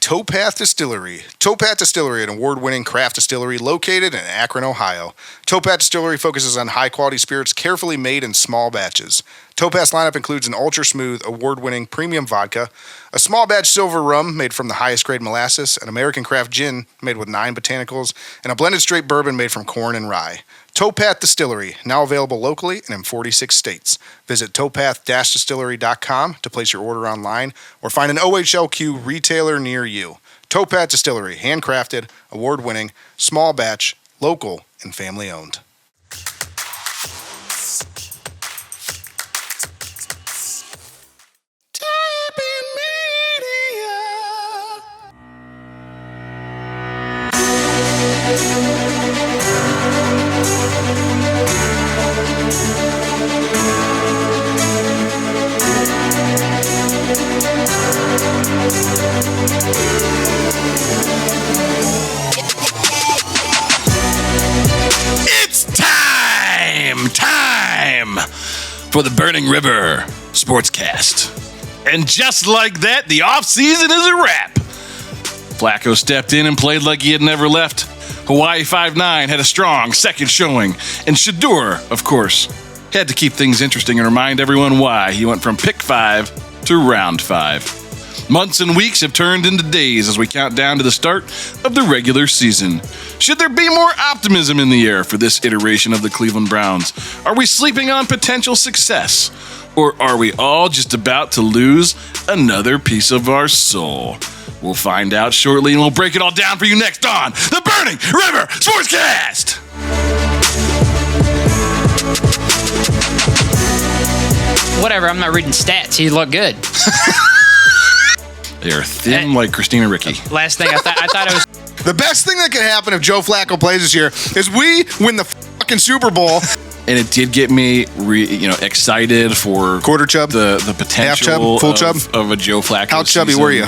Towpath Distillery. Towpath Distillery, an award-winning craft distillery located in Akron, Ohio. Towpath Distillery focuses on high-quality spirits carefully made in small batches. Towpath's lineup includes an ultra-smooth, award-winning premium vodka, a small batch silver rum made from the highest-grade molasses, an American craft gin made with 9 botanicals, and a blended straight bourbon made from corn and rye. Towpath Distillery, now available locally and in 46 states. Visit towpath-distillery.com to place your order online or find an OHLQ retailer near you. Towpath Distillery, handcrafted, award-winning, small batch, local, and family-owned. It's time for the Burning River Sportscast. And just like that, the offseason is a wrap. Flacco stepped in and played like he had never left. Hawaii 5'9" had a strong second showing. And Shador, of course, had to keep things interesting and remind everyone why he went from pick 5 to round 5. Months and weeks have turned into days as we count down to the start of the regular season. Should there be more optimism in the air for this iteration of the Cleveland Browns? Are we sleeping on potential success? Or are we all just about to lose another piece of our soul? We'll find out shortly, and we'll break it all down for you next on the Burning River Sportscast! Whatever, I'm not reading stats. You look good. They are thin like Christina Ricci. Last thing I thought it was... The best thing that could happen if Joe Flacco plays this year is we win the fucking Super Bowl. And it did get me, excited for quarter chub, the potential half chub, full chub of a Joe Flacco. How chubby season. were you?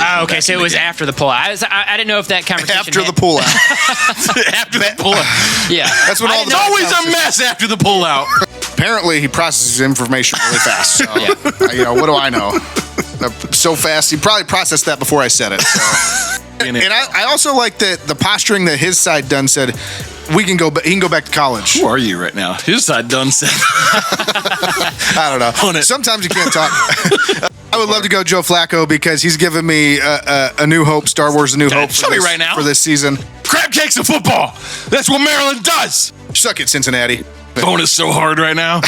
Oh, okay, so it was after the pullout. I didn't know if that conversation after the pullout. After the pullout. Yeah, that's what all the. It's always a mess after the pullout. Apparently, he processes information really fast. So, what do I know? So fast, he probably processed that before I said it. So. And I also like that the posturing that his side done said. He can go back to college. Who are you right now? His side done said. I don't know. Sometimes you can't talk. I would love to go Joe Flacco because he's given me a new hope, Star Wars, a new hope for this season. Crab cakes of football. That's what Maryland does. Suck it, Cincinnati. Phone is so hard right now.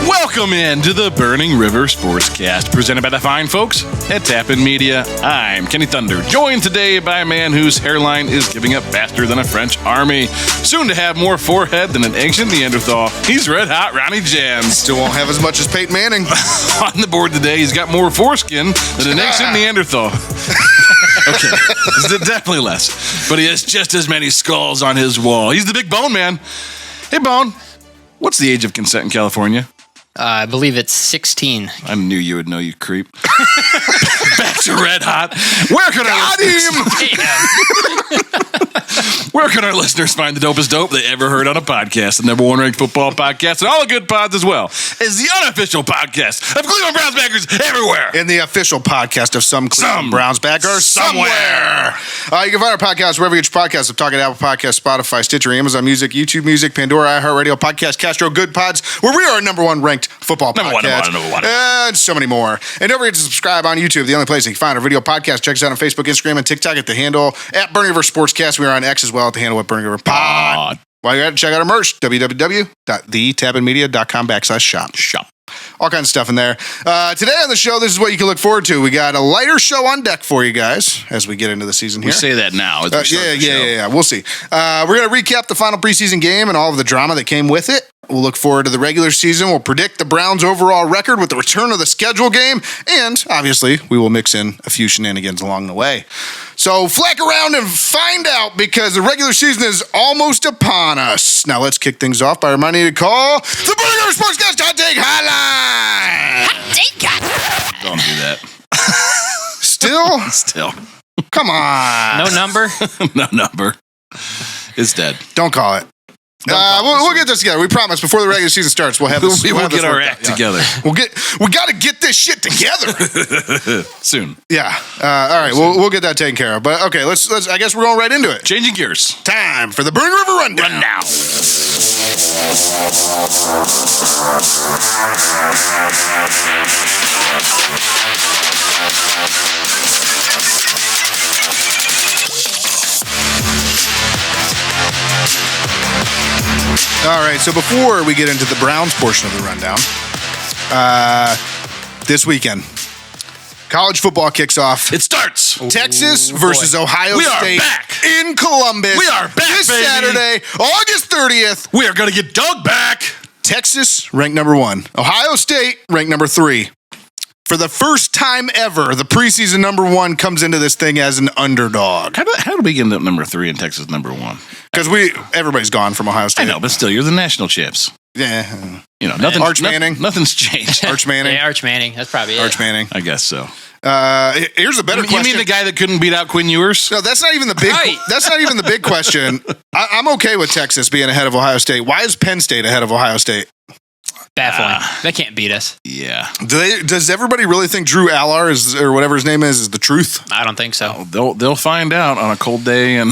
Welcome in to the Burning River Sportscast, presented by the fine folks at Tappan Media. I'm Kenny Thunder, joined today by a man whose hairline is giving up faster than a French army. Soon to have more forehead than an ancient Neanderthal, he's red hot Ronnie Jans. Still won't have as much as Peyton Manning. On the board today, he's got more foreskin than an ancient Neanderthal. Okay, definitely less, but he has just as many skulls on his wall. He's the big Bone Man. Hey, Bone, what's the age of consent in California? I believe it's 16. I knew you would know, you creep. Back to red hot. Where can our listeners find the dopest dope they ever heard on a podcast? The number one ranked football podcast and all the good pods as well is the unofficial podcast of Cleveland Browns backers everywhere. And the official podcast of some Cleveland Browns backers somewhere. You can find our podcast wherever you get your podcasts. I'm talking Apple Podcasts, Spotify, Stitcher, Amazon Music, YouTube Music, Pandora, iHeartRadio, Podcast, Castro, Good Pods, where we are number one ranked football podcast. Number one. And so many more. And don't forget to subscribe on YouTube, the only place you can find our video podcast. Check us out on Facebook, Instagram, and TikTok at the handle at Burning River Sportscast. We are on X as well at the handle at Burning River Pod. While you're at it, check out our merch, www.thetappanmedia.com/shop. All kinds of stuff in there. Today on the show, this is what you can look forward to. We got a lighter show on deck for you guys as we get into the season here. We say that now. Yeah. We'll see. We're going to recap the final preseason game and all of the drama that came with it. We'll look forward to the regular season. We'll predict the Browns' overall record with the return of the schedule game. And obviously, we will mix in a few shenanigans along the way. So flack around and find out because the regular season is almost upon us. Now let's kick things off by reminding you to call the Burning River Sportscast Hot Take Hotline. Don't do that. Still? Come on. No number? No number. It's dead. Don't call it. We'll get this together. We promise before the regular season starts, we'll have this. We will get our worked act out. together. We got to get this shit together soon. Yeah. All right. We'll get that taken care of. But okay, let's. I guess we're going right into it. Changing gears. Time for the Burning River Rundown. All right, so before we get into the Browns portion of the rundown, this weekend, college football kicks off. It starts. Texas versus Ohio State back. in Columbus. We are back, this baby. Saturday, August 30th. We are going to get Doug back. Texas ranked number 1. Ohio State ranked number 3. For the first time ever, the preseason number 1 comes into this thing as an underdog. How did we end up number 3 and Texas number 1? Because everybody's gone from Ohio State. I know, but still, you're the national champs. Yeah. You know, nothing. Arch Manning. Nothing's changed. Arch Manning. Yeah, Arch Manning. That's probably it. Arch Manning. I guess so. Here's a better question. You mean the guy that couldn't beat out Quinn Ewers? No, that's not even the big. Right. That's not even the big question. I'm okay with Texas being ahead of Ohio State. Why is Penn State ahead of Ohio State? Baffling. They can't beat us. Yeah. Does everybody really think Drew Allar or whatever his name is the truth? I don't think so. They'll find out on a cold day in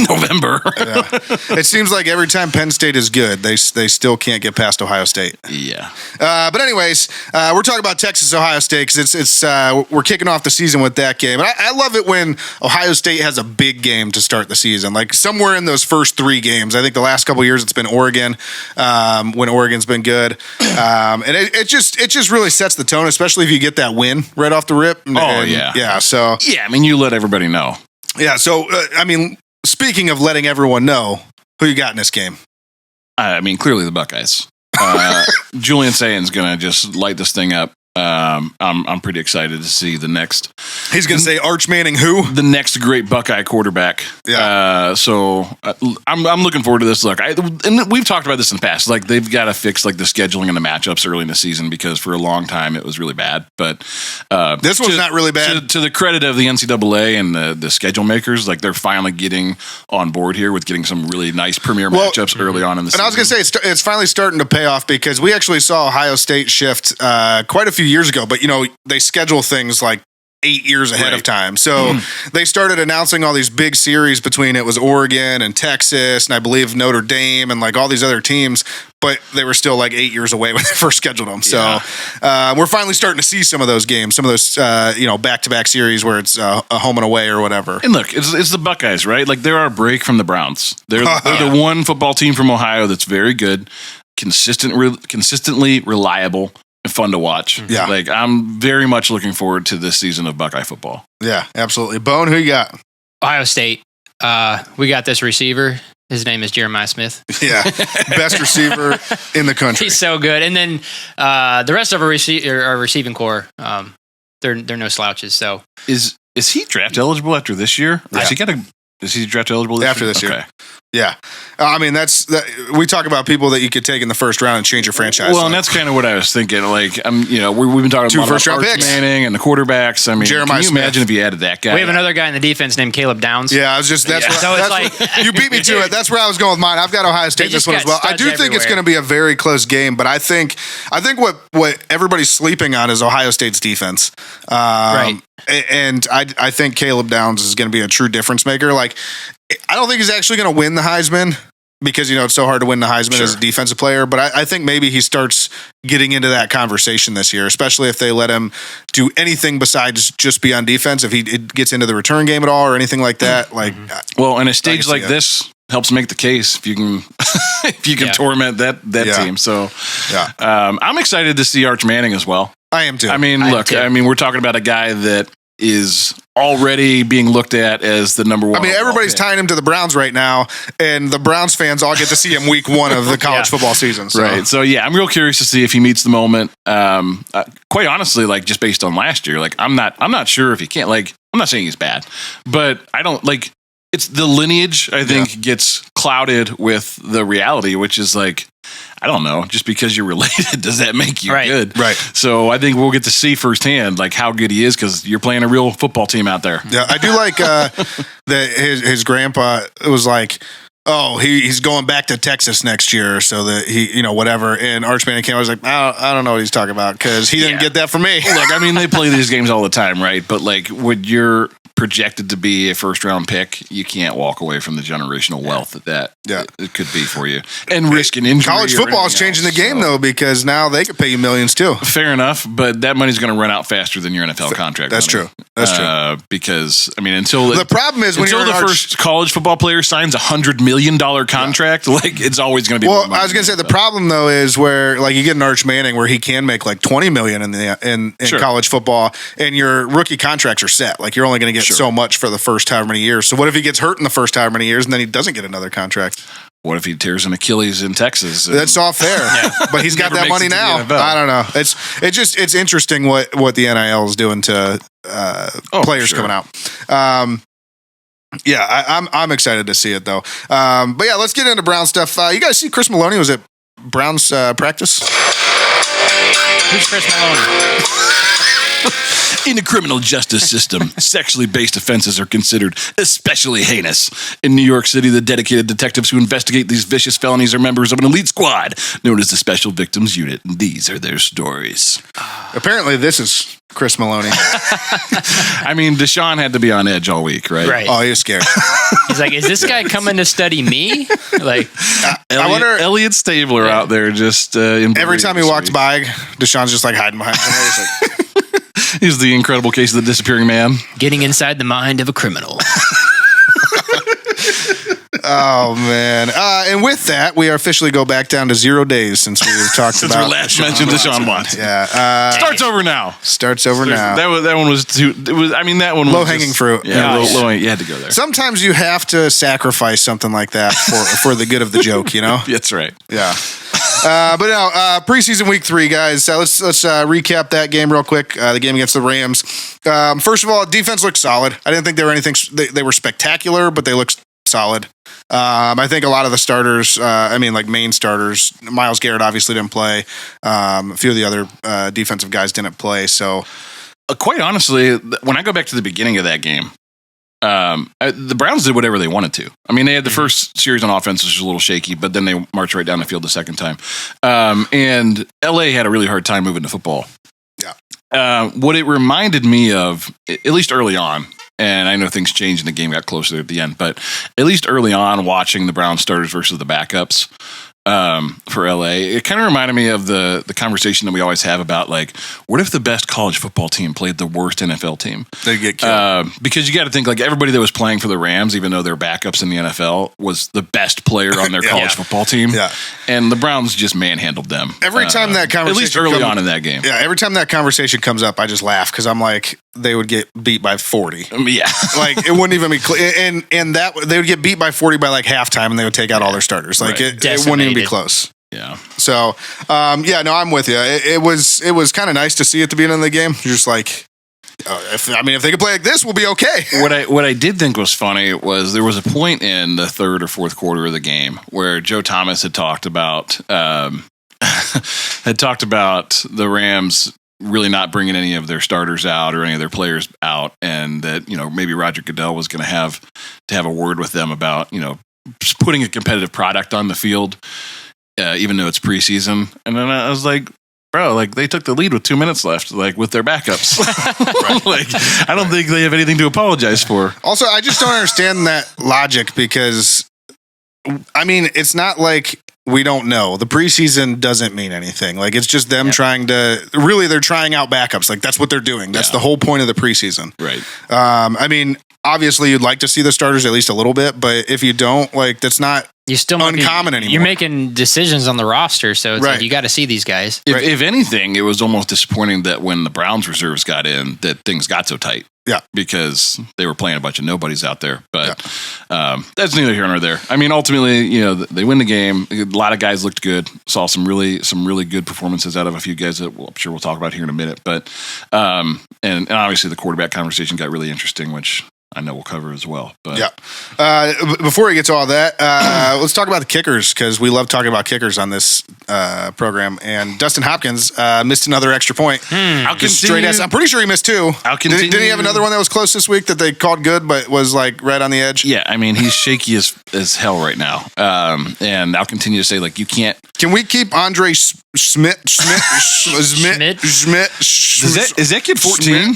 November. Yeah. It seems like every time Penn State is good, they still can't get past Ohio State. Yeah. But anyways, we're talking about Texas Ohio State because it's we're kicking off the season with that game. And I love it when Ohio State has a big game to start the season. Like somewhere in those first 3 games. I think the last couple of years it's been Oregon when Oregon's been good. And it just really sets the tone, especially if you get that win right off the rip. Yeah. So yeah, I mean, you let everybody know. Yeah. So speaking of letting everyone know, who you got in this game? I mean, clearly the Buckeyes. Julian Sayan's gonna just light this thing up. I'm pretty excited to see the next. He's going to say Arch Manning who? The next great Buckeye quarterback. Yeah. I'm looking forward to this. Look, and we've talked about this in the past. Like they've got to fix like the scheduling and the matchups early in the season because for a long time it was really bad. But this one's not really bad. To the credit of the NCAA and the schedule makers, like they're finally getting on board here with getting some really nice premier matchups early on in the season. And I was going to say it's finally starting to pay off because we actually saw Ohio State shift quite a few years ago, but they schedule things like 8 years ahead of time. So they started announcing all these big series between it was Oregon and Texas and I believe Notre Dame and like all these other teams, but they were still like 8 years away when they first scheduled them. So we're finally starting to see some of those games, some of those back-to-back series where it's a home and away or whatever. And look, it's the Buckeyes, right? Like they're our break from the Browns. They're the one football team from Ohio that's very good, consistently reliable, and fun to watch. Yeah. Like I'm very much looking forward to this season of Buckeye football. Yeah, absolutely. Bone, who you got? Ohio State. We got this receiver. His name is Jeremiah Smith. Yeah, best receiver in the country. He's so good. And then the rest of our receiving core, they're no slouches. So is he draft eligible after this year? Yeah. Is he draft eligible after this year? Yeah. I mean, we talk about people that you could take in the first round and change your franchise. Well, and that's kind of what I was thinking. Like, we've been talking 2 about first-round Arch picks. Manning and the quarterbacks. I mean, Jeremiah can you Smith. imagine if you added that guy? we have another guy in the defense named Caleb Downs. Yeah, you beat me to it. That's where I was going with mine. I've got Ohio State in this one as well. I do think it's going to be a very close game, but I think what everybody's sleeping on is Ohio State's defense. Right. And I think Caleb Downs is going to be a true difference maker. Like, I don't think he's actually going to win the Heisman because, it's so hard to win the Heisman as a defensive player. But I think maybe he starts getting into that conversation this year, especially if they let him do anything besides just be on defense. If he gets into the return game at all or anything like that. Well, in a stage like this helps make the case if you can torment that team. So I'm excited to see Arch Manning as well. I am too. I mean, we're talking about a guy that is already being looked at as the number one. I mean, everybody's pick. tying him to the Browns right now, and the Browns fans all get to see him week 1 of the college football season. So. Right. So, yeah, I'm real curious to see if he meets the moment. Quite honestly, like, just based on last year, like, I'm not sure if he can't. Like, I'm not saying he's bad, but I don't, like, it's the lineage, I think, gets clouded with the reality, which is like, I don't know, just because you're related, does that make you good? Right. So I think we'll get to see firsthand like how good he is because you're playing a real football team out there. Yeah, I do like that his grandpa was like, oh, he's going back to Texas next year, so that he, whatever. And Arch Manning came, I was like, I don't know what he's talking about because he didn't get that from me. Look, I mean, they play these games all the time, right? But like, when you're projected to be a first-round pick, you can't walk away from the generational wealth that it could be for you, and risk an injury. College football is changing the game though, because now they could pay you millions too. Fair enough, but that money's going to run out faster than your NFL contract. That's money. true. That's true. Because I mean, until the problem is when until the first college football player signs $100 million contract, like it's always going to be. Well, I was going to say the problem though is where like you get an Arch Manning where he can make like $20 million in college football, and your rookie contracts are set. Like you're only going to get so much for the first however many years. So what if he gets hurt in the first however many years and then he doesn't get another contract? What if he tears an Achilles in Texas? That's all fair, but he's got that money now. I don't know. It's interesting what the NIL is doing to players coming out. I'm excited to see it though. But yeah, let's get into Brown stuff. You guys see Chris Maloney was at Brown's practice? Who's Chris Maloney? In the criminal justice system, sexually based offenses are considered especially heinous. In New York City, the dedicated detectives who investigate these vicious felonies are members of an elite squad known as the Special Victims Unit. And these are their stories. Apparently, this is Chris Maloney. I mean, Deshaun had to be on edge all week, right? Right. Oh, he was scared. He's like, is this guy coming to study me? Like, I wonder. Elliot Stabler out there just every time he walks by, Deshaun's just like hiding behind him. He's the incredible case of the disappearing man. Getting inside the mind of a criminal. Oh, man. And with that, we officially go back down to 0 days since we've talked Since about we last mentioned Deshaun Watson. Yeah. Starts over now. Starts over now. That one was too. It was. I mean, that one was low-hanging fruit. Yeah, low. You had to go there. Sometimes you have to sacrifice something like that for the good of the joke, you know? That's right. Yeah. But no, preseason week 3, guys. Let's recap that game real quick. The game against the Rams. First of all, defense looked solid. I didn't think they were anything. They were spectacular, but they looked solid. I think a lot of the starters, main starters, Myles Garrett obviously didn't play. A few of the other defensive guys didn't play. So, quite honestly, when I go back to the beginning of that game, the Browns did whatever they wanted to. I mean, they had the first series on offense, which was a little shaky, but then they marched right down the field the second time. And LA had a really hard time moving the football. Yeah. What it reminded me of, at least early on, and I know things changed and the game got closer at the end, but at least early on, watching the Browns starters versus the backups for LA, it kind of reminded me of the conversation that we always have about, like, what if the best college football team played the worst NFL team? They'd get killed. Because you got to think, like, everybody that was playing for the Rams, even though they're backups in the NFL, was the best player on their college football team. Yeah. And the Browns just manhandled them. Every time that conversation, at least early on in that game. Yeah, every time that conversation comes up, I just laugh because I'm like, they would get beat by 40. Yeah. Like, it wouldn't even be and that they would get beat by 40 by like halftime, and they would take out all their starters. Like, it wouldn't even be close. Yeah. So, I'm with you. It was kind of nice to see at the beginning of the game. You're just like, if they could play like this, we'll be okay. What I did think was funny was there was a point in the third or fourth quarter of the game where Joe Thomas had talked about the Rams really not bringing any of their starters out or any of their players out, and that, maybe Roger Goodell was going to have a word with them about, just putting a competitive product on the field, even though it's preseason. And then I was like, bro, like, they took the lead with 2 minutes left, like, with their backups. Like, I don't think they have anything to apologize for. Also, I just don't understand that logic because, it's not like we don't know. The preseason doesn't mean anything. Like, it's just them trying to, really, they're trying out backups. Like, that's what they're doing. That's the whole point of the preseason. Right. Obviously, you'd like to see the starters at least a little bit, but if you don't, like, that's not You still might uncommon anymore. You're making decisions on the roster, so it's like you got to see these guys. If anything, it was almost disappointing that when the Browns reserves got in, that things got so tight. Yeah, because they were playing a bunch of nobodies out there. But that's neither here nor there. I mean, ultimately, they win the game. A lot of guys looked good. Saw some really good performances out of a few guys that I'm sure we'll talk about here in a minute. But and obviously the quarterback conversation got really interesting, which I know we'll cover as well. But before we get to all that, let's talk about the kickers, because we love talking about kickers on this program. And Dustin Hopkins missed another extra point. I'm pretty sure he missed 2. Didn't he have another one that was close this week that they called good, but was like right on the edge? Yeah, I mean, he's shaky as hell right now. And I'll continue to say, like, you can't. Can we keep Andre Schmidt? Is that kid 14?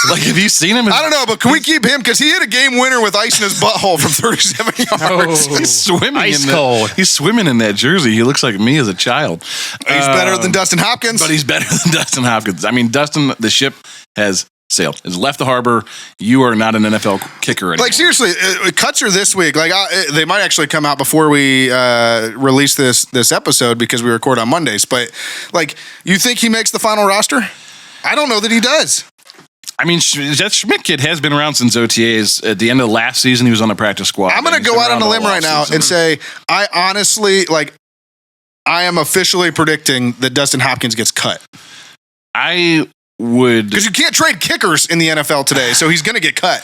Like, have you seen him? I don't know, but can we keep him? Because he hit a game winner with ice in his butthole from 37 yards. He's swimming ice cold. He's swimming in that jersey. He looks like me as a child. He's better than Dustin Hopkins. But he's better than Dustin Hopkins. I mean, Dustin, the ship has sailed. Has left the harbor. You are not an NFL kicker anymore. Like, seriously, cuts are this week. Like, they might actually come out before we release this episode, because we record on Mondays. But, like, you think he makes the final roster? I don't know that he does. I mean, that Schmidt kid has been around since OTAs. At the end of last season, he was on the practice squad. I'm going to go out on a limb right now and say, I honestly, like, I am officially predicting that Dustin Hopkins gets cut. I would. Because you can't trade kickers in the NFL today, so he's going to get cut.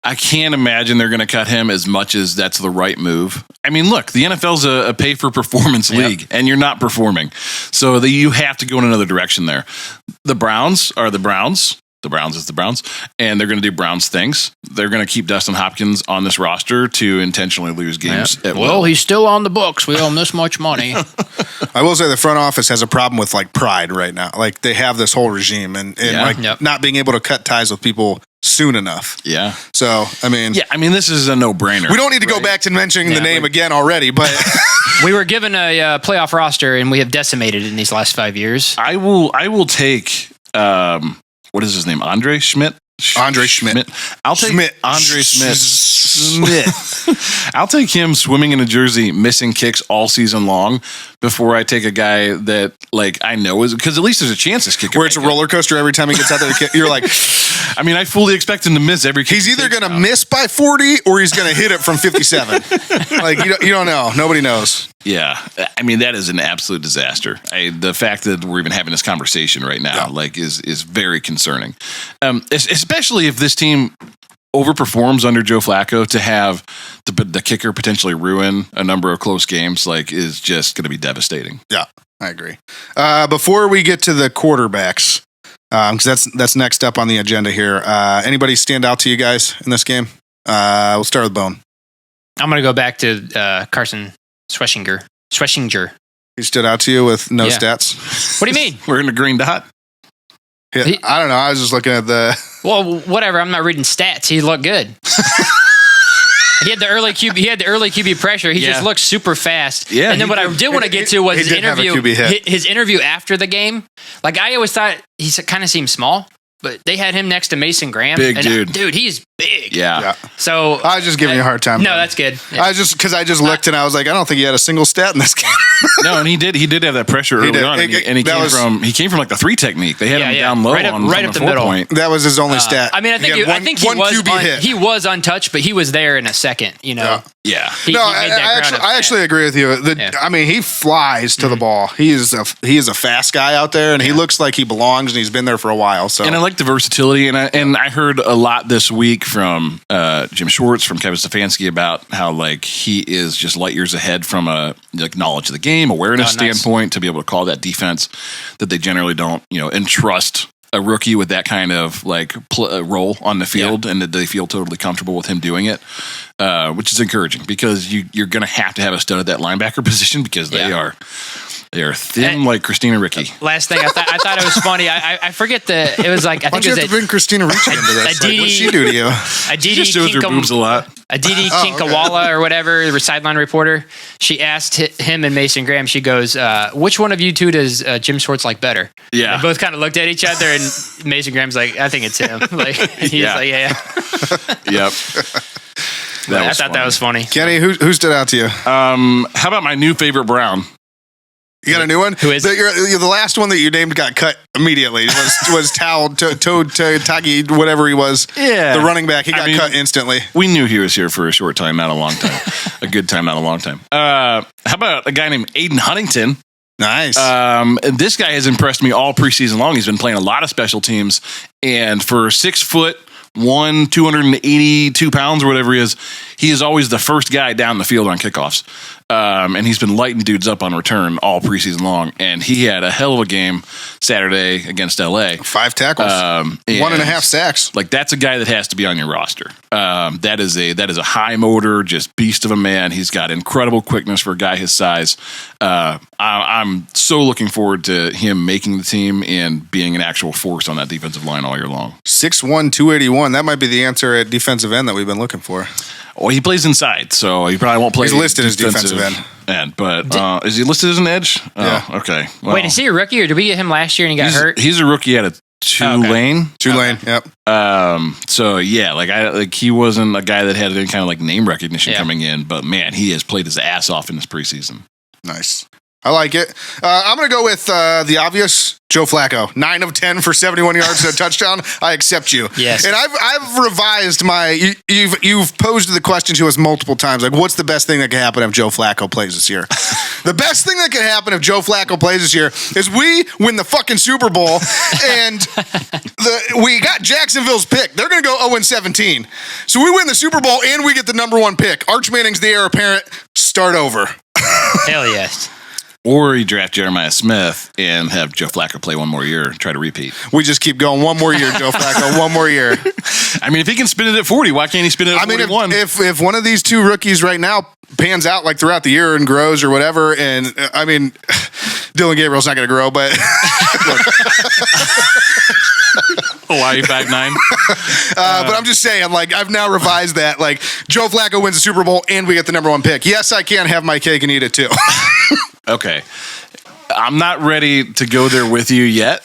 I can't imagine they're going to cut him as much as that's the right move. I mean, look, the NFL's a pay-for-performance league, and you're not performing. So you have to go in another direction there. The Browns are the Browns. The Browns is the Browns, and they're going to do Browns things. They're going to keep Dustin Hopkins on this roster to intentionally lose games. Well, he's still on the books. We owe him this much money. I will say the front office has a problem with, like, pride right now. Like, they have this whole regime and not being able to cut ties with people soon enough. Yeah. So, I mean... Yeah, I mean, this is a no-brainer. We don't need to go back to mentioning the name again already, but... We were given a playoff roster, and we have decimated it in these last 5 years. I will take... what is his name? Andre Schmidt? Andre Schmidt. I'll take Andre Schmidt. I'll take him swimming in a jersey, missing kicks all season long, before I take a guy that, like, I know is, because at least there's a chance this kicker. Where it's a roller coaster every time he gets out there. You're like, I mean, I fully expect him to miss every kick. He's either going to miss by 40 or he's going to hit it from 57. Like, you don't know. Nobody knows. Yeah. I mean, that is an absolute disaster. The fact that we're even having this conversation right now, is very concerning. Especially if this team overperforms under Joe Flacco, to have the kicker potentially ruin a number of close games, like, is just going to be devastating. Yeah, I agree. Before we get to the quarterbacks, because that's next up on the agenda here, anybody stand out to you guys in this game? We'll start with Bone. I'm going to go back to Carson Schweschinger. He stood out to you with no stats? What do you mean? We're in a green dot. Yeah, I don't know. I was just looking at the... Well, whatever. I'm not reading stats. He looked good. He had the early QB pressure. He just looked super fast. Yeah. And then what I did want to get to was his interview. His interview after the game. Like, I always thought he kind of seemed small, but they had him next to Mason Graham. Big dude. Dude, he's big. Yeah. So I was just giving you a hard time. No, that's good. I just looked and I was like, I don't think he had a single stat in this game. No, and he did have that pressure early on, and he came from like the 3 technique. They had him down low right up the middle. Point. That was his only stat. I mean, I think he was untouched, but he was there in a second. You know. Yeah. I actually agree with you. I mean, he flies to the ball. He is a fast guy out there, and he looks like he belongs, and he's been there for a while. So, and I like the versatility, and I heard a lot this week from Jim Schwartz, from Kevin Stefanski, about how, like, he is just light years ahead from a knowledge of the game, awareness standpoint, to be able to call that defense that they generally don't, entrust a rookie with that kind of, like, role on the field, and that they feel totally comfortable with him doing it, which is encouraging, because you're going to have a stud at that linebacker position, because they are thin like Christina Ricci. Last thing, I thought it was funny. I forget it was like, I think it was... Why'd you have to bring Christina Ricci into this? What'd she do to you? She shows her boobs a lot. Aditi Kinkawala or whatever, the sideline reporter, she asked him and Mason Graham, she goes, which one of you two does Jim Schwartz like better? Yeah. They both kind of looked at each other, and Mason Graham's like, I think it's him. Like, he's like, yeah. Yep. I thought that was funny. Kenny, who stood out to you? How about my new favorite Brown? You got a new one? Who is it? The last one that you named got cut immediately. Was Tagi, whatever he was. Yeah. The running back. He got cut instantly. We knew he was here for a short time, not a long time. A good time, not a long time. How about a guy named Aiden Huntington? Nice. This guy has impressed me all preseason long. He's been playing a lot of special teams. And for 6'1", 282 pounds or whatever he is always the first guy down the field on kickoffs. And he's been lighting dudes up on return all preseason long. And he had a hell of a game Saturday against LA. 5 tackles, 1.5 sacks. Like, that's a guy that has to be on your roster. That is a high motor, just beast of a man. He's got incredible quickness for a guy his size. I'm so looking forward to him making the team and being an actual force on that defensive line all year long. 6'1", 281. That might be the answer at defensive end that we've been looking for. Well, he plays inside, so he probably won't play. He's listed as defensive end. But is he listed as an edge? Yeah. Oh, okay. Well, wait, is he a rookie, or did we get him last year and he got hurt? He's a rookie at a Tulane. Tulane, yep. So yeah, he wasn't a guy that had any kind of like name recognition coming in, but man, he has played his ass off in this preseason. Nice. I like it. I'm going to go with the obvious, Joe Flacco. 9 of 10 for 71 yards and a touchdown. I accept you. Yes. And I've revised my. You've posed the question to us multiple times. Like, what's the best thing that can happen if Joe Flacco plays this year? The best thing that can happen if Joe Flacco plays this year is we win the fucking Super Bowl, and we got Jacksonville's pick. They're going to go 0-17. So we win the Super Bowl and we get the number 1 pick. Arch Manning's the heir apparent. Start over. Hell yes. Or you draft Jeremiah Smith and have Joe Flacco play one more year and try to repeat. We just keep going. One more year, Joe Flacco. One more year. I mean, if he can spin it at 40, why can't he spin it at 41? If one of these two rookies right now pans out like throughout the year and grows or whatever, and I mean, Dylan Gabriel's not going to grow, but Hawaii 5'9". But I'm just saying, like, I've now revised that. Like, Joe Flacco wins the Super Bowl and we get the number 1 pick. Yes, I can have my cake and eat it too. Okay. I'm not ready to go there with you yet.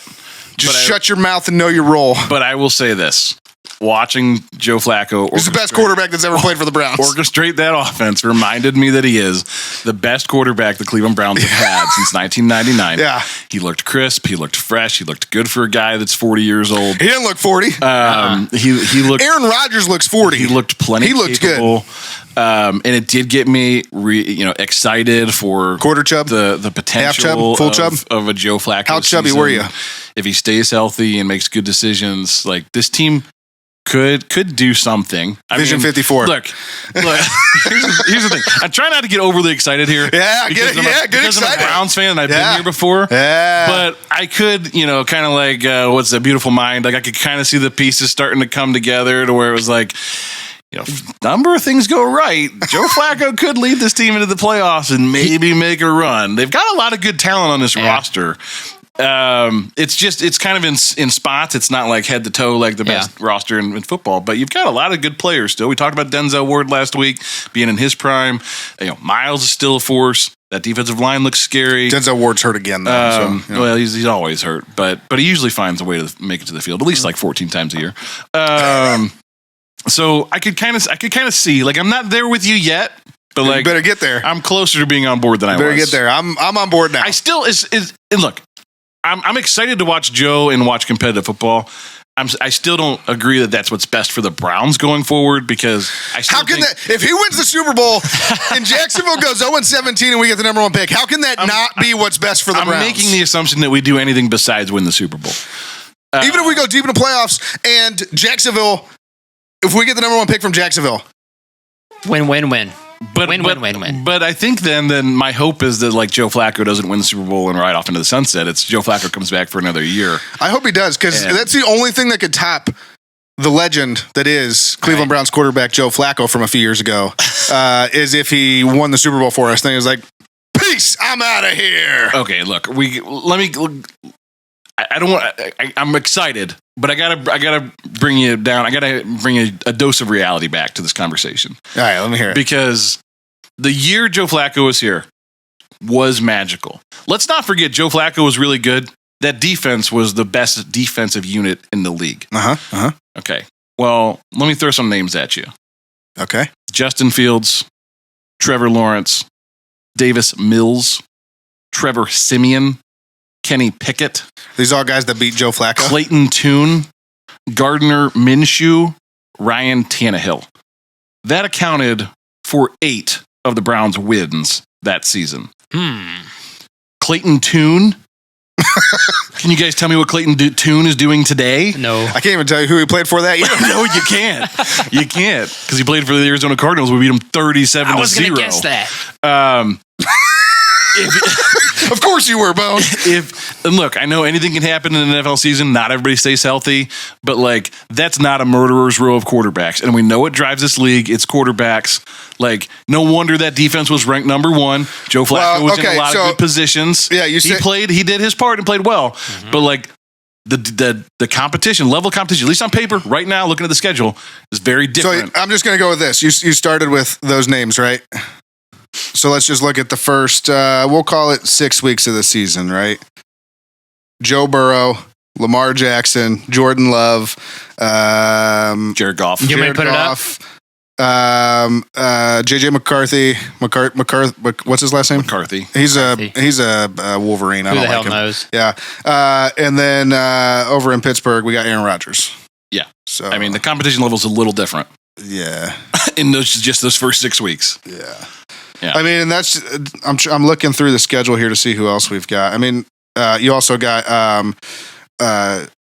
Just shut your mouth and know your role. But I will say this. Watching Joe Flacco, he's the best quarterback that's ever played for the Browns. Orchestrate that offense reminded me that he is the best quarterback the Cleveland Browns have had since 1999. Yeah. He looked crisp. He looked fresh. He looked good for a guy that's 40 years old. He didn't look 40. He looked. Aaron Rodgers looks 40. He looked plenty. He looked capable. Good. And it did get me, excited for quarter chub, the potential full chub of a Joe Flacco. How chubby were you? If he stays healthy and makes good decisions, like this team could do something. Vision 54. Look. Here's the thing. I try not to get overly excited here. Yeah, because excited. I'm a Browns fan and I've been here before. Yeah. But I could, kind of like what's that Beautiful Mind? Like I could kind of see the pieces starting to come together to where it was like, number of things go right. Joe Flacco could lead this team into the playoffs and maybe make a run. They've got a lot of good talent on this roster. It's kind of in spots. It's not like head to toe like the best roster in football, but you've got a lot of good players still. We talked about Denzel Ward last week being in his prime. Miles is still a force. That defensive line looks scary. Denzel Ward's hurt again, though. Well, he's always hurt, but he usually finds a way to make it to the field at least like 14 times a year. So I could kind of see, like, I'm not there with you yet, but like, you better get there. I'm closer to being on board than I was. Better get there. I'm on board now. I still and look, I'm excited to watch Joe and watch competitive football. I still don't agree that that's what's best for the Browns going forward because if he wins the Super Bowl and Jacksonville goes 0-17 and we get the number 1 pick, how can that not be what's best for the Browns? I'm making the assumption that we do anything besides win the Super Bowl. Even if we go deep in the playoffs and Jacksonville. If we get the number 1 pick from Jacksonville, win. But I think then my hope is that like Joe Flacco doesn't win the Super Bowl and ride off into the sunset. It's Joe Flacco comes back for another year. I hope he does because that's the only thing that could top the legend that is Cleveland Browns quarterback Joe Flacco from a few years ago. Is if he won the Super Bowl for us. Then he was like, "Peace, I'm out of here." Okay, look, I'm excited. But I gotta bring you down. I gotta bring a dose of reality back to this conversation. All right, let me hear it. Because the year Joe Flacco was here was magical. Let's not forget Joe Flacco was really good. That defense was the best defensive unit in the league. Okay. Well, let me throw some names at you. Okay. Justin Fields, Trevor Lawrence, Davis Mills, Trevor Siemian, Kenny Pickett. These are all guys that beat Joe Flacco. Clayton Tune, Gardner Minshew, Ryan Tannehill. That accounted for 8 of the Browns' wins that season. Clayton Tune. Can you guys tell me what Clayton Tune is doing today? No. I can't even tell you who he played for that year. No, you can't. You can't. Because he played for the Arizona Cardinals. We beat him 37-0. I was going to guess that. Of course you were, Bone. And look, I know anything can happen in an NFL season. Not everybody stays healthy, but like that's not a murderer's row of quarterbacks. And we know what drives this league. It's quarterbacks. Like, no wonder that defense was ranked number 1. Joe Flacco was in a lot of good positions. Yeah, he did his part and played well. Mm-hmm. But like the competition, level of competition, at least on paper, right now, looking at the schedule, is very different. So I'm just going to go with this. You started with those names, right? So let's just look at the first, we'll call it 6 weeks of the season, right? Joe Burrow, Lamar Jackson, Jordan Love, Jared Goff. You might put Goff, it up? JJ McCarthy, what's his last name? McCarthy. He's a Wolverine. Who the hell knows? Yeah. And then over in Pittsburgh, we got Aaron Rodgers. Yeah. So I mean, the competition level is a little different. Yeah. In those first 6 weeks. Yeah. Yeah. I mean, and that's I'm looking through the schedule here to see who else we've got. I mean, you also got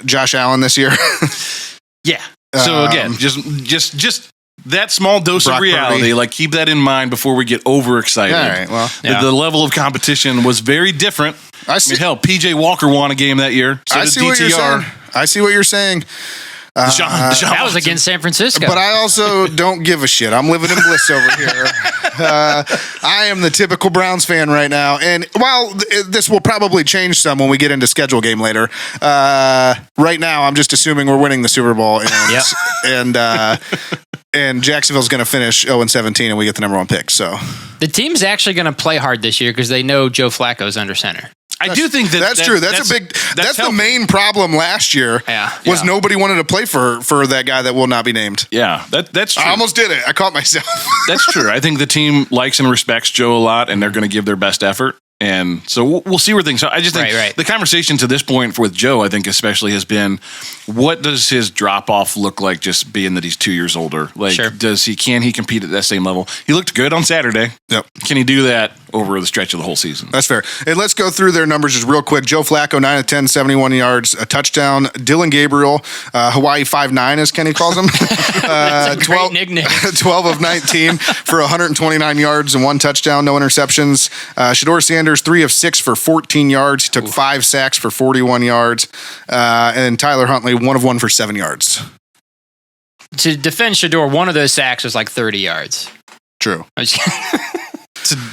Josh Allen this year. Yeah. So again, just that small dose of reality. Purdy. Like, keep that in mind before we get overexcited. All right. Well, the level of competition was very different. I mean, hell, PJ Walker won a game that year. So I see what you're saying. I see what you're saying. That was against San Francisco. But I also don't give a shit. I'm living in bliss over here. I am the typical Browns fan right now. And while this will probably change some when we get into schedule game later, right now I'm just assuming we're winning the Super Bowl. And Jacksonville's going to finish 0-17 and we get the number 1 pick. So the team's actually going to play hard this year because they know Joe Flacco's under center. I do think that's true. That's the main problem last year. Was nobody wanted to play for that guy that will not be named. Yeah, that's true. I almost did it. I caught myself. That's true. I think the team likes and respects Joe a lot, and they're going to give their best effort. And so we'll see where things are. I just think the conversation to this point with Joe, I think especially, has been, what does his drop off look like? Just being that he's 2 years older. Like, can he compete at that same level? He looked good on Saturday. Yep. Can he do that over the stretch of the whole season? That's fair. And let's go through their numbers just real quick. Joe Flacco, 9 of 10, 71 yards, a touchdown. Dylan Gabriel, Hawaii 5'9", as Kenny calls him. That's a great nickname. 12 of 19 for 129 yards and 1 touchdown, no interceptions. Shedeur Sanders, 3 of 6 for 14 yards. He took 5 sacks for 41 yards. And Tyler Huntley, 1 of 1 for 7 yards. To defend Shedeur, one of those sacks was like 30 yards. True.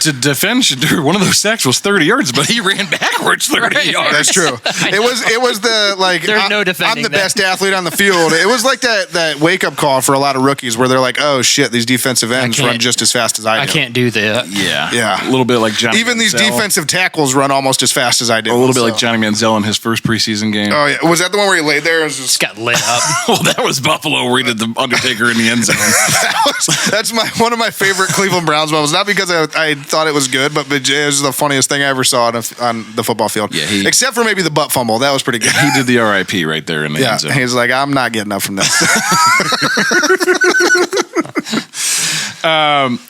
To defend Shedeur, one of those sacks was 30 yards, but he ran backwards 30 yards. That's true. It was the, like, there's no defending. I'm the best athlete on the field. It was like that wake up call for a lot of rookies where they're like, oh shit, these defensive ends run just as fast as I do. I can't do that. Yeah. A little bit like Johnny Even Manziel. These defensive tackles run almost as fast as I do. A little bit like Johnny Manziel in his first preseason game. Oh yeah, was that the one where he laid there? Just got lit up. Well, that was Buffalo where he did the Undertaker in the end zone. That's one of my favorite Cleveland Browns moments. Not because I thought it was good, but it was the funniest thing I ever saw on the football field. Yeah, except for maybe the butt fumble. That was pretty good. He did the RIP right there in the end zone. He's like, I'm not getting up from this.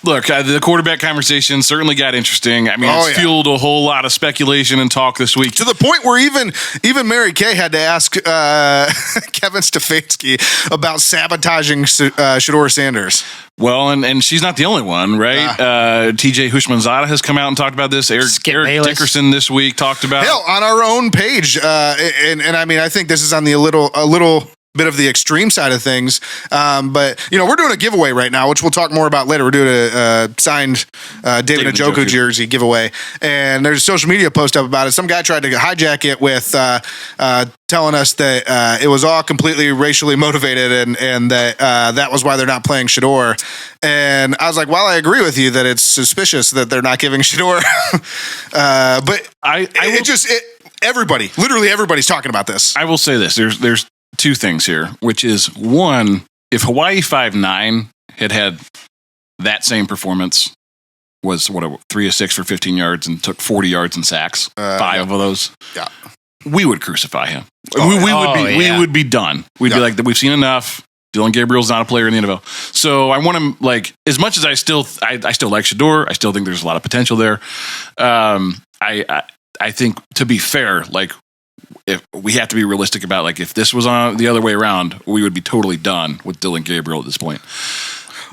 Look, the quarterback conversation certainly got interesting. I mean, it's fueled a whole lot of speculation and talk this week. To the point where even Mary Kay had to ask Kevin Stefanski about sabotaging Shedeur Sanders. Well, and she's not the only one, right? TJ Hushmanzada has come out and talked about this. Eric Dickerson this week talked about it. On our own page. And I mean, I think this is on the a little bit of the extreme side of things. But, we're doing a giveaway right now, which we'll talk more about later. We're doing a signed David Njoku jersey giveaway. And there's a social media post up about it. Some guy tried to hijack it with telling us that it was all completely racially motivated and that that was why they're not playing Shedeur. And I was like, well, I agree with you that it's suspicious that they're not giving Shedeur. But literally everybody's talking about this. I will say this. There's 2 things here, which is, one, if Hawaii 5'9" had that same performance, was 3 of 6 for 15 yards and took 40 yards in sacks, 5 of those. Yeah. We would crucify him. We would be done. We'd be like, we've seen enough. Dylan Gabriel's not a player in the NFL. So I want him, like, as much as I still like Shedeur, I still think there's a lot of potential there. I think, to be fair, like, if we have to be realistic about, like, if this was on the other way around, we would be totally done with Dylan Gabriel at this point.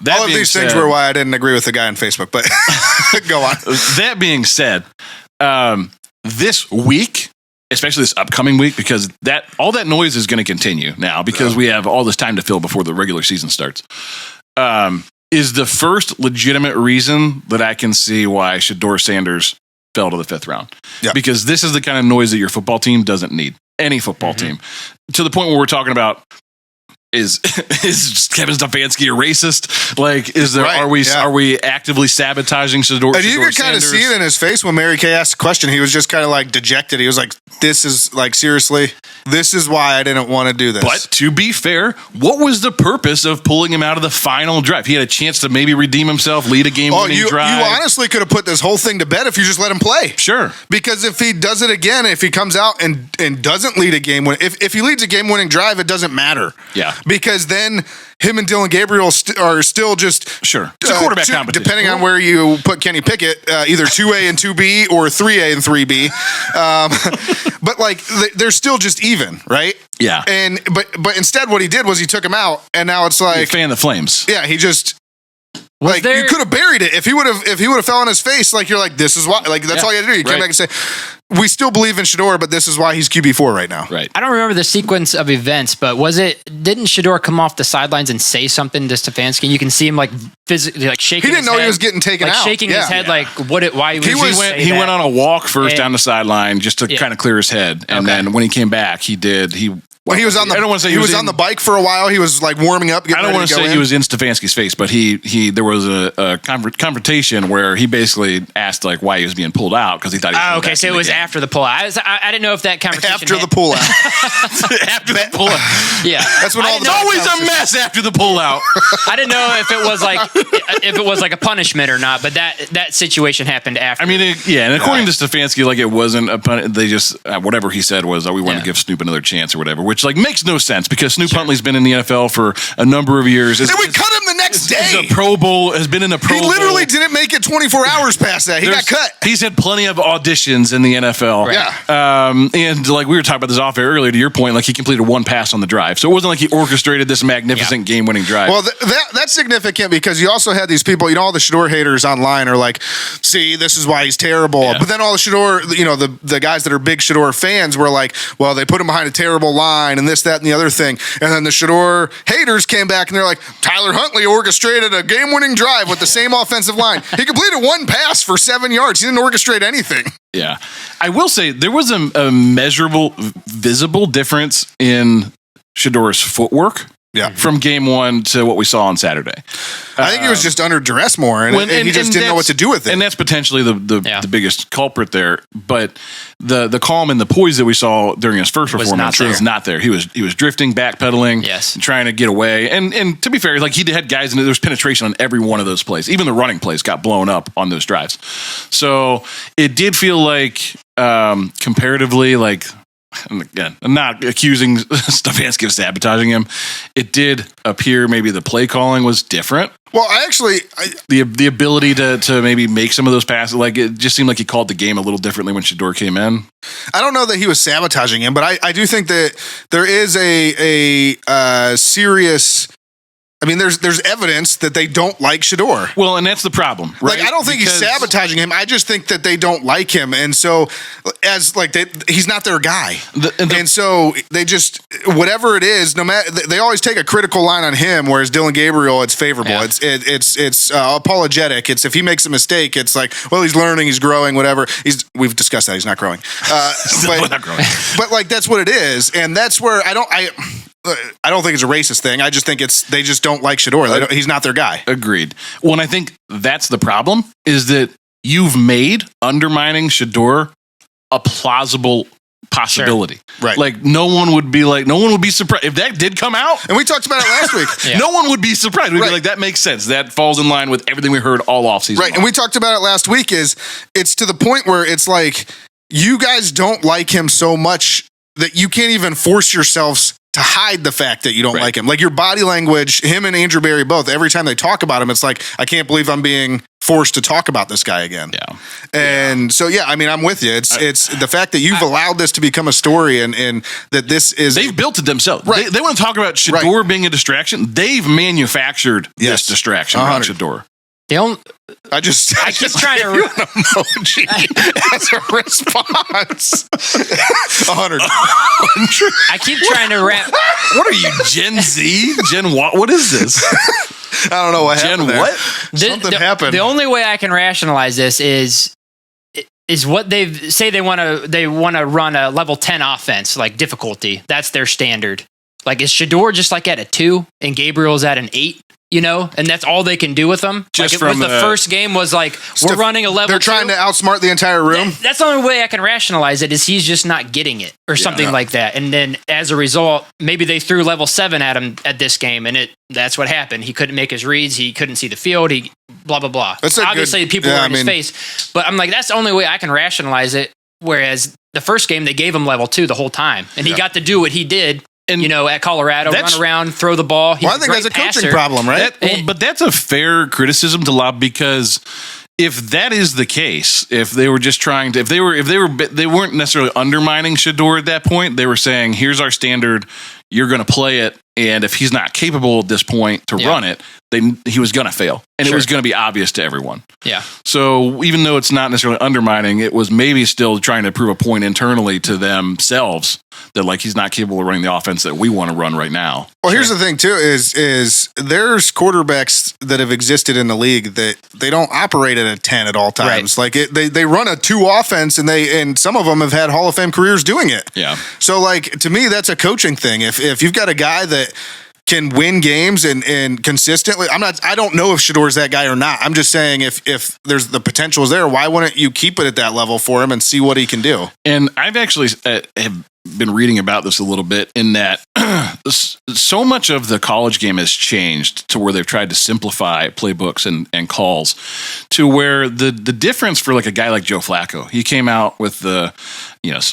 All of these things were why I didn't agree with the guy on Facebook, but go on. That being said, this week, especially this upcoming week, because all that noise is going to continue now because we have all this time to fill before the regular season starts, is the first legitimate reason that I can see why Shedeur Sanders fell to the 5th round. Yeah. Because this is the kind of noise that your football team doesn't need. Any football team. To the point where we're talking about, is Kevin Stefanski a racist? Like, are we actively sabotaging Shedeur? And you could kind of see it in his face when Mary Kay asked the question. He was just kind of like dejected. He was like, "This is like, seriously, this is why I didn't want to do this." But to be fair, what was the purpose of pulling him out of the final drive? He had a chance to maybe redeem himself, lead a game-winning drive. You honestly could have put this whole thing to bed if you just let him play. Sure. Because if he does it again, if he comes out and doesn't lead a game-winning, if he leads a game-winning drive, it doesn't matter. Yeah. Because then him and Dylan Gabriel are still just... Sure. It's a quarterback competition. Depending on where you put Kenny Pickett, either 2A and 2B or 3A and 3B. But, like, they're still just even, right? Yeah. But instead what he did was he took him out, and now it's like... Fan the flames. Yeah, he just... you could have buried it if he would have fell on his face. Like, you're like, this is why. Like, that's all you had to do. You came back and say, we still believe in Shedeur, but this is why he's QB4 right now. Right. I don't remember the sequence of events, but didn't Shedeur come off the sidelines and say something to Stefanski? And you can see him like physically, like shaking. He didn't know he was getting taken out. Shaking his head, like why he went on a walk first down the sideline just to kind of clear his head, and then when he came back, when he was on the bike for a while, he was like warming up. I don't want to say he was in Stefanski's face, but there was a confrontation where he basically asked like why he was being pulled out because he thought he was okay, so it was after the pullout. I didn't know if that conversation after the pullout. After the pullout, yeah, that's when it's always a mess after the pullout. I didn't know if it was like a punishment or not, but that situation happened after. I mean, and according to Stefanski, like it wasn't a punishment. They just whatever he said was, we want to give Snoop another chance or whatever. Which like makes no sense because Snoop Huntley's been in the NFL for a number of years. And we cut him the next day. He's a Pro Bowl, has been in a Pro Bowl. He literally didn't make it 24 hours past that. He got cut. He's had plenty of auditions in the NFL. Right. Yeah. And like we were talking about this off air earlier, to your point, like he completed one pass on the drive. So it wasn't like he orchestrated this magnificent game-winning drive. Well, that's significant because you also had these people, all the Shedeur haters online are like, see, this is why he's terrible. Yeah. But then all the Shedeur, the guys that are big Shedeur fans were like, well, they put him behind a terrible line and this, that, and the other thing. And then the Shedeur haters came back and they're like, Tyler Huntley orchestrated a game-winning drive with the same offensive line. He completed one pass for 7 yards. He didn't orchestrate anything. Yeah. I will say there was a measurable, visible difference in Shedeur's footwork. Yeah. From game one to what we saw on Saturday. I think he was just under duress more, and he just didn't know what to do with it. And that's potentially the biggest culprit there. But the calm and the poise that we saw during his first performance was not there. He was drifting, backpedaling, trying to get away. And to be fair, like he had guys, and there was penetration on every one of those plays. Even the running plays got blown up on those drives. So it did feel like comparatively, like. And again, I'm not accusing Stefanski of sabotaging him. It did appear maybe the play calling was different. Well, the ability to maybe make some of those passes, like it just seemed like he called the game a little differently when Shedeur came in. I don't know that he was sabotaging him, but I do think that there is a serious. I mean, there's evidence that they don't like Shedeur. Well, and that's the problem, right? Like, I don't think he's sabotaging him. I just think that they don't like him, and so he's not their guy, and so they just whatever it is. No matter they always take a critical line on him, whereas Dylan Gabriel, it's favorable. Yeah. It's apologetic. It's if he makes a mistake, it's like, well, he's learning, he's growing, whatever. We've discussed that he's not growing, not growing. But like that's what it is, and that's where I don't think it's a racist thing. I just think they just don't like Shedeur. He's not their guy. Agreed. Well, and I think that's the problem is that you've made undermining Shedeur a plausible possibility. Sure. Right. Like no one would be surprised if that did come out. And we talked about it last week. No one would be surprised. We'd be like, that makes sense. That falls in line with everything we heard all offseason. Right. And we talked about it last week it's to the point where it's like, you guys don't like him so much that you can't even force yourselves to hide the fact that you don't like him. Like your body language, him and Andrew Berry both, every time they talk about him, it's like, I can't believe I'm being forced to talk about this guy again. Yeah. And so, I mean, I'm with you. It's the fact that you've allowed this to become a story and that this is... They've built it themselves. Right. They want to talk about Shedeur being a distraction. They've manufactured this distraction around Shedeur. I keep trying to an emoji as a response. 100. I keep trying to wrap. What are you, Gen Z? Gen what? What is this? I don't know what happened. Gen what? Something happened. The only way I can rationalize this is what they say they want to run a level 10 offense, like difficulty. That's their standard. Like, is Shedeur just like at a 2 and Gabriel's at an 8? You know, and that's all they can do with them. Just like it was the first game was like, we're running a level. They're trying to outsmart the entire room. That's the only way I can rationalize it is he's just not getting it or something like that. And then as a result, maybe they threw level 7 at him at this game, and that's what happened. He couldn't make his reads. He couldn't see the field. He blah blah blah. Obviously, people were in his face, but I'm like, that's the only way I can rationalize it. Whereas the first game they gave him level 2 the whole time, and he got to do what he did. And at Colorado, run around, throw the ball. I think that's a coaching problem, right? But that's a fair criticism to lob, because if that is the case, if they were just trying to, they weren't necessarily undermining Shedeur at that point. They were saying, "Here's our standard. You're going to play it, and if he's not capable at this point to run it, then he was going to fail, and it was going to be obvious to everyone." Yeah. So even though it's not necessarily undermining, it was maybe still trying to prove a point internally to themselves that like he's not capable of running the offense that we want to run right now. Well, here's the thing too: is there's quarterbacks that have existed in the league that they don't operate at a 10 at all times. Like they run a 2 offense, and some of them have had Hall of Fame careers doing it. Yeah. So like to me, that's a coaching thing. If you've got a guy that can win games and consistently, I don't know if Shedeur's that guy or not. I'm just saying if there's the potential is there, why wouldn't you keep it at that level for him and see what he can do? And I've actually have been reading about this a little bit in that so much of the college game has changed to where they've tried to simplify playbooks and calls to where the difference for like a guy like Joe Flacco, he came out with the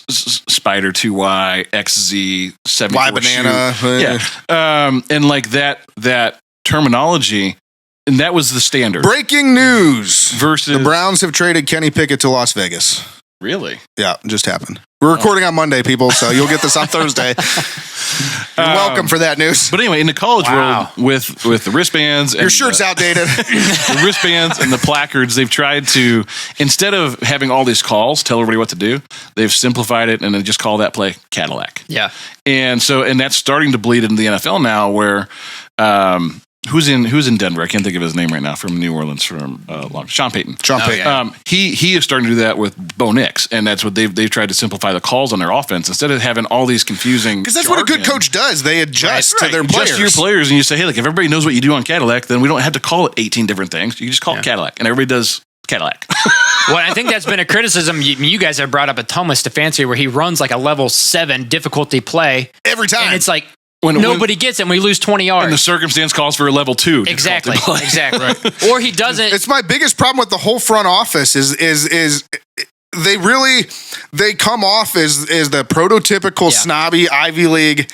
Spider 2Y XZ 74 Y banana, and like that terminology. And that was the standard. Breaking news. Versus the Browns have traded Kenny Pickett to Las Vegas. Really? Yeah, it just happened. We're recording on Monday, people, so you'll get this on Thursday. You're welcome for that news. But anyway, in the college world, with the wristbands... Your shirt's outdated. The wristbands and the placards, they've tried to, instead of having all these calls, tell everybody what to do, they've simplified it and then just call that play Cadillac. Yeah. And that's starting to bleed into the NFL now where... Who's in Denver? I can't think of his name right now. From New Orleans, from Sean Payton. He is starting to do that with Bo Nix, and that's what they've tried to simplify the calls on their offense instead of having all these confusing. Because that's what a good coach does. They adjust to their players. Adjust to your players, and you say, hey, look, if everybody knows what you do on Cadillac, then we don't have to call it 18 different things. You just call it Cadillac, and everybody does Cadillac. Well, I think that's been a criticism you guys have brought up a ton with Stefanski, where he runs like a level 7 difficulty play every time, and it's like. Nobody gets it, and we lose 20 yards. And the circumstance calls for a level 2. Exactly. Right. Or he doesn't. It's my biggest problem with the whole front office is they come off as the prototypical snobby Ivy League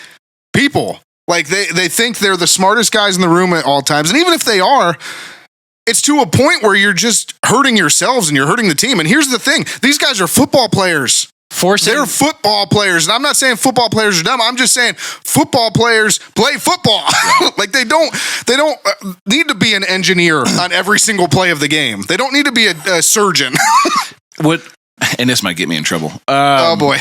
people. Like they think they're the smartest guys in the room at all times. And even if they are, it's to a point where you're just hurting yourselves and you're hurting the team. And here's the thing. Theyese guys are football players. They're football players. And I'm not saying football players are dumb. I'm just saying football players play football. Like they don't need to be an engineer on every single play of the game. They don't need to be a surgeon. And this might get me in trouble. Oh boy.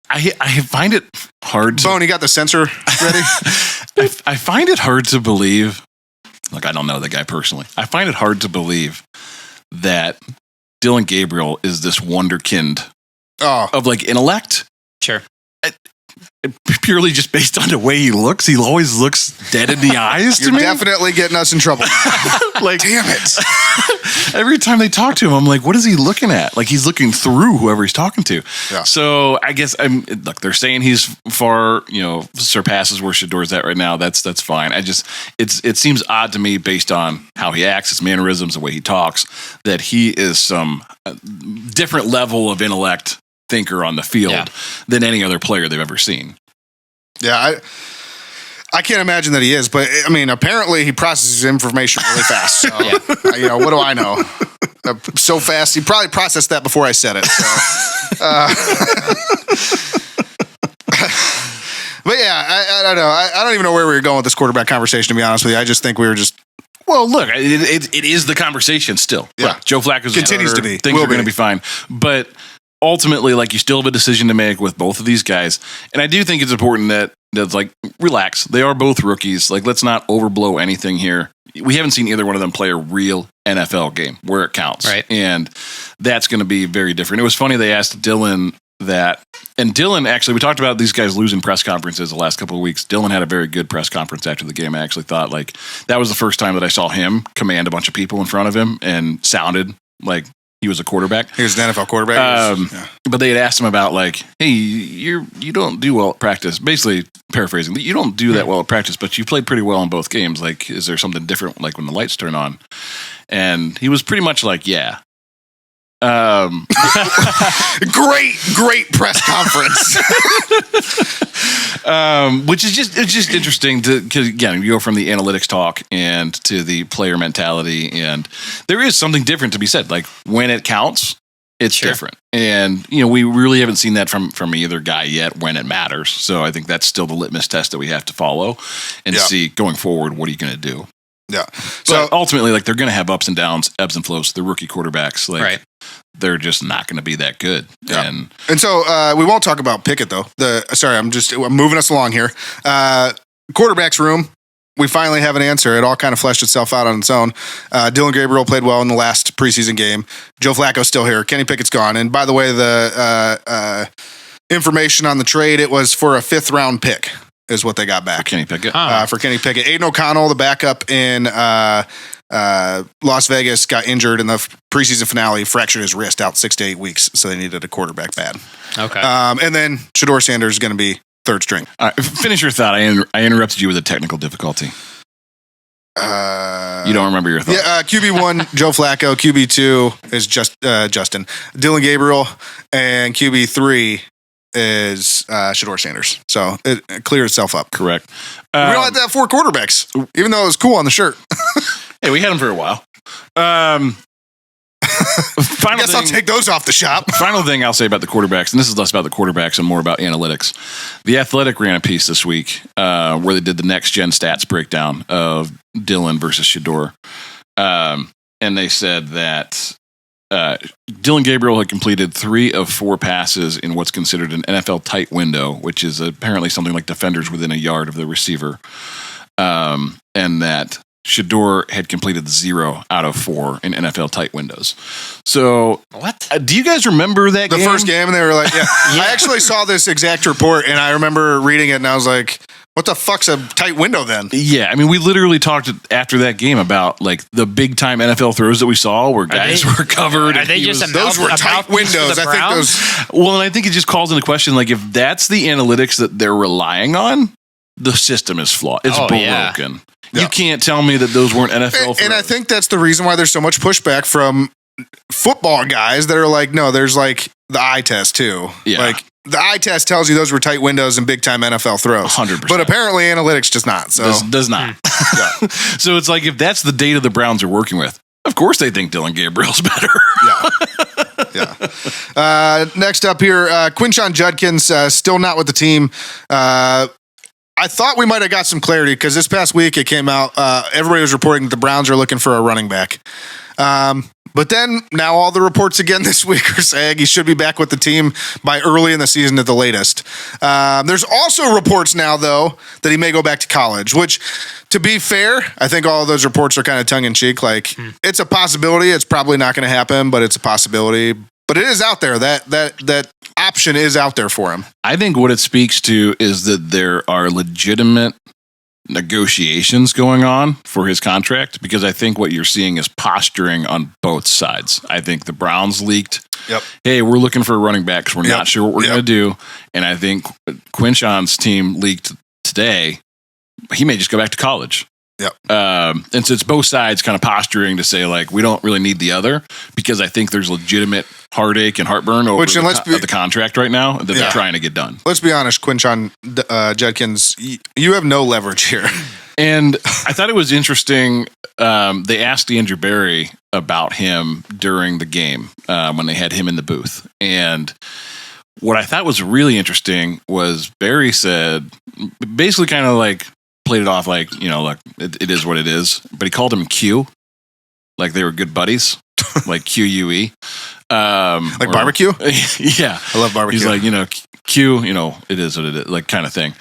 I find it hard to... Bone, you got the sensor ready? I find it hard to believe... Look, I don't know the guy personally. I find it hard to believe that Dylan Gabriel is this wonderkind of like intellect. Sure. purely just based on the way he looks. He always looks dead in the eyes to me. You're definitely getting us in trouble. Like, damn it. Every time they talk to him, I'm like, what is he looking at? Like, he's looking through whoever he's talking to. Yeah. So I guess look, they're saying he's far, surpasses where Shedor's at right now. That's fine. It seems odd to me based on how he acts, his mannerisms, the way he talks, that he is some different level of intellect thinker on the field than any other player they've ever seen. Yeah, I can't imagine that he is, but I mean, apparently he processes information really fast. So, what do I know? So fast, he probably processed that before I said it. So, but yeah, I don't know. I don't even know where we were going with this quarterback conversation. To be honest with you, I just think we were just. Well, look, it is the conversation still. Yeah, look, Joe Flacco's continues to be. Things are going to be fine, but. Ultimately, like, you still have a decision to make with both of these guys. And I do think it's important that's like, relax. They are both rookies. Like, let's not overblow anything here. We haven't seen either one of them play a real NFL game where it counts. Right. And that's going to be very different. It was funny, they asked Dylan that, and Dylan, actually, we talked about these guys losing press conferences the last couple of weeks. Dylan had a very good press conference after the game. I actually thought, like, that was the first time that I saw him command a bunch of people in front of him and sounded like he was a quarterback. He was an NFL quarterback. But they had asked him about, like, hey, you don't do well at practice. Basically, paraphrasing, you don't do that well at practice, but you played pretty well in both games. Like, is there something different, like, when the lights turn on? And he was pretty much like, yeah. Great press conference. Which is just interesting because, again, you go from the analytics talk and to the player mentality, and there is something different to be said. Like, when it counts, it's different. And, we really haven't seen that from either guy yet when it matters. So I think that's still the litmus test that we have to follow and see going forward, what are you going to do? Yeah. So ultimately, like, they're going to have ups and downs, ebbs and flows. They're rookie quarterbacks. Like, they're just not going to be that good. Yeah. And so we won't talk about Pickett, though. I'm moving us along here. Quarterback's room. We finally have an answer. It all kind of fleshed itself out on its own. Dylan Gabriel played well in the last preseason game. Joe Flacco's still here. Kenny Pickett's gone. And by the way, the information on the trade, it was for a 5th-round pick. Is what they got back. For Kenny Pickett. For Kenny Pickett. Aiden O'Connell, the backup in Las Vegas, got injured in the preseason finale, fractured his wrist out 6 to 8 weeks, so they needed a quarterback bad. Okay. And then Shedeur Sanders is going to be 3rd string. All right, finish your thought. I interrupted you with a technical difficulty. You don't remember your thought? Yeah, QB1, Joe Flacco. QB2 is Justin. Dylan Gabriel. And QB3 is Shedeur Sanders. So it cleared itself up. Correct. We don't have to have 4 quarterbacks, even though it was cool on the shirt. Hey, we had them for a while. I guess I'll take those off the shop. Final thing I'll say about the quarterbacks, and this is less about the quarterbacks and more about analytics. The Athletic ran a piece this week where they did the next-gen stats breakdown of Dylan versus Shedeur. And they said that Dylan Gabriel had completed 3 of 4 passes in what's considered an NFL tight window, which is apparently something like defenders within a yard of the receiver. And that Shedeur had completed 0 out of 4 in NFL tight windows. So, what? Do you guys remember that the first game? And they were like, yeah. I actually saw this exact report, and I remember reading it, and I was like, what the fuck's a tight window then? Yeah, I mean, we literally talked after that game about, like, the big time NFL throws that we saw where guys were covered. Are they just those were tight windows? I think those. Well, and I think it just calls into question, like, if that's the analytics that they're relying on, the system is flawed. It's broken. Yeah. You can't tell me that those weren't NFL throws. And I think that's the reason why there's so much pushback from football guys that are like, no, there's like the eye test too. Yeah. Like the eye test tells you those were tight windows and big time NFL throws. 100%. But apparently analytics does not. So does not. So it's like, if that's the data the Browns are working with, of course they think Dylan Gabriel's better. Yeah. Next up here, Quinshon Judkins still not with the team. I thought we might have got some clarity because this past week it came out. Everybody was reporting that the Browns are looking for a running back. But then now all the reports again this week are saying he should be back with the team by early in the season at the latest. There's also reports now, though, that he may go back to college, which, to be fair, I think all of those reports are kind of tongue-in-cheek. Like, it's a possibility. It's probably not going to happen, but it's a possibility. But it is out there. That option is out there for him. I think what it speaks to is that there are legitimate negotiations going on for his contract, because I think what you're seeing is posturing on both sides. I think the Browns leaked, hey, we're looking for a running back because we're not sure what we're going to do. And I think Quinshon's team leaked today, he may just go back to college. And so it's both sides kind of posturing to say, like, we don't really need the other, because I think there's legitimate heartache and heartburn over the contract right now that they're trying to get done. Let's be honest, Quinshon Judkins, you have no leverage here. And I thought it was interesting. They asked Andrew Berry about him during the game when they had him in the booth. And what I thought was really interesting was Berry said, basically kind of like, played it off like, like it is what it is. But he called him Q, like they were good buddies, like QUE. Like barbecue? Yeah. I love barbecue. He's like, Q, it is what it is, like kind of thing.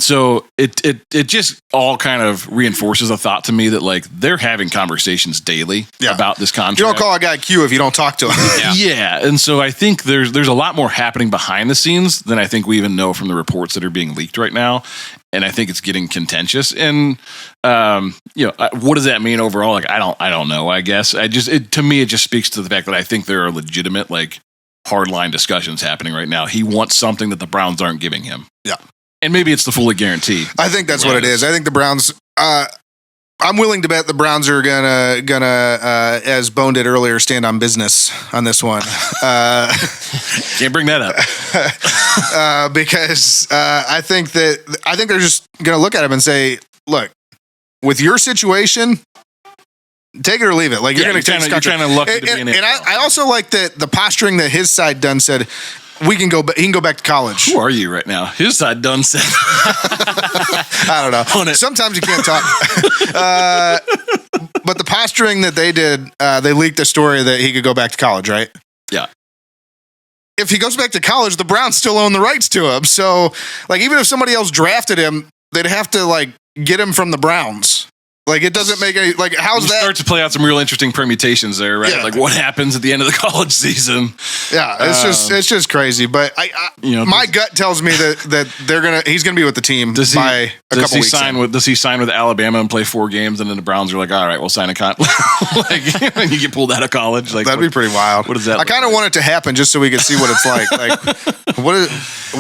So it just all kind of reinforces a thought to me that, like, they're having conversations daily about this contract. You don't call a guy Q if you don't talk to him. Yeah. And so I think there's a lot more happening behind the scenes than I think we even know from the reports that are being leaked right now. And I think it's getting contentious. And what does that mean overall? Like, I don't know. I guess to me it just speaks to the fact that I think there are legitimate, like, hardline discussions happening right now. He wants something that the Browns aren't giving him. Yeah. And maybe it's the fully guarantee. I think that's what it is. I think the Browns. I'm willing to bet the Browns are gonna, as Bone did earlier, stand on business on this one. Can't bring that up because I think they're just gonna look at him and say, "Look, with your situation, take it or leave it. Like, you're gonna take this contract." You're kind of lucky to be in it. And I also like the posturing that his side done said. He can go back to college. Who are you right now? His side done said. I don't know. Sometimes you can't talk. But the posturing that they did, they leaked the story that he could go back to college, right? Yeah. If he goes back to college, the Browns still own the rights to him. So, like, even if somebody else drafted him, they'd have to, like, get him from the Browns. Like, it doesn't make any, like, how's that? Start to play out some real interesting permutations there, right? Yeah. Like, what happens at the end of the college season? Yeah, it's just crazy. But my gut tells me that he's gonna be with the team by a couple weeks. Does he sign with Alabama and play 4 games, and then the Browns are like, all right, we'll sign a contract? Like, you get pulled out of college. Like, that'd be pretty wild. What does that? I kind of want it to happen just so we can see what it's like. Like,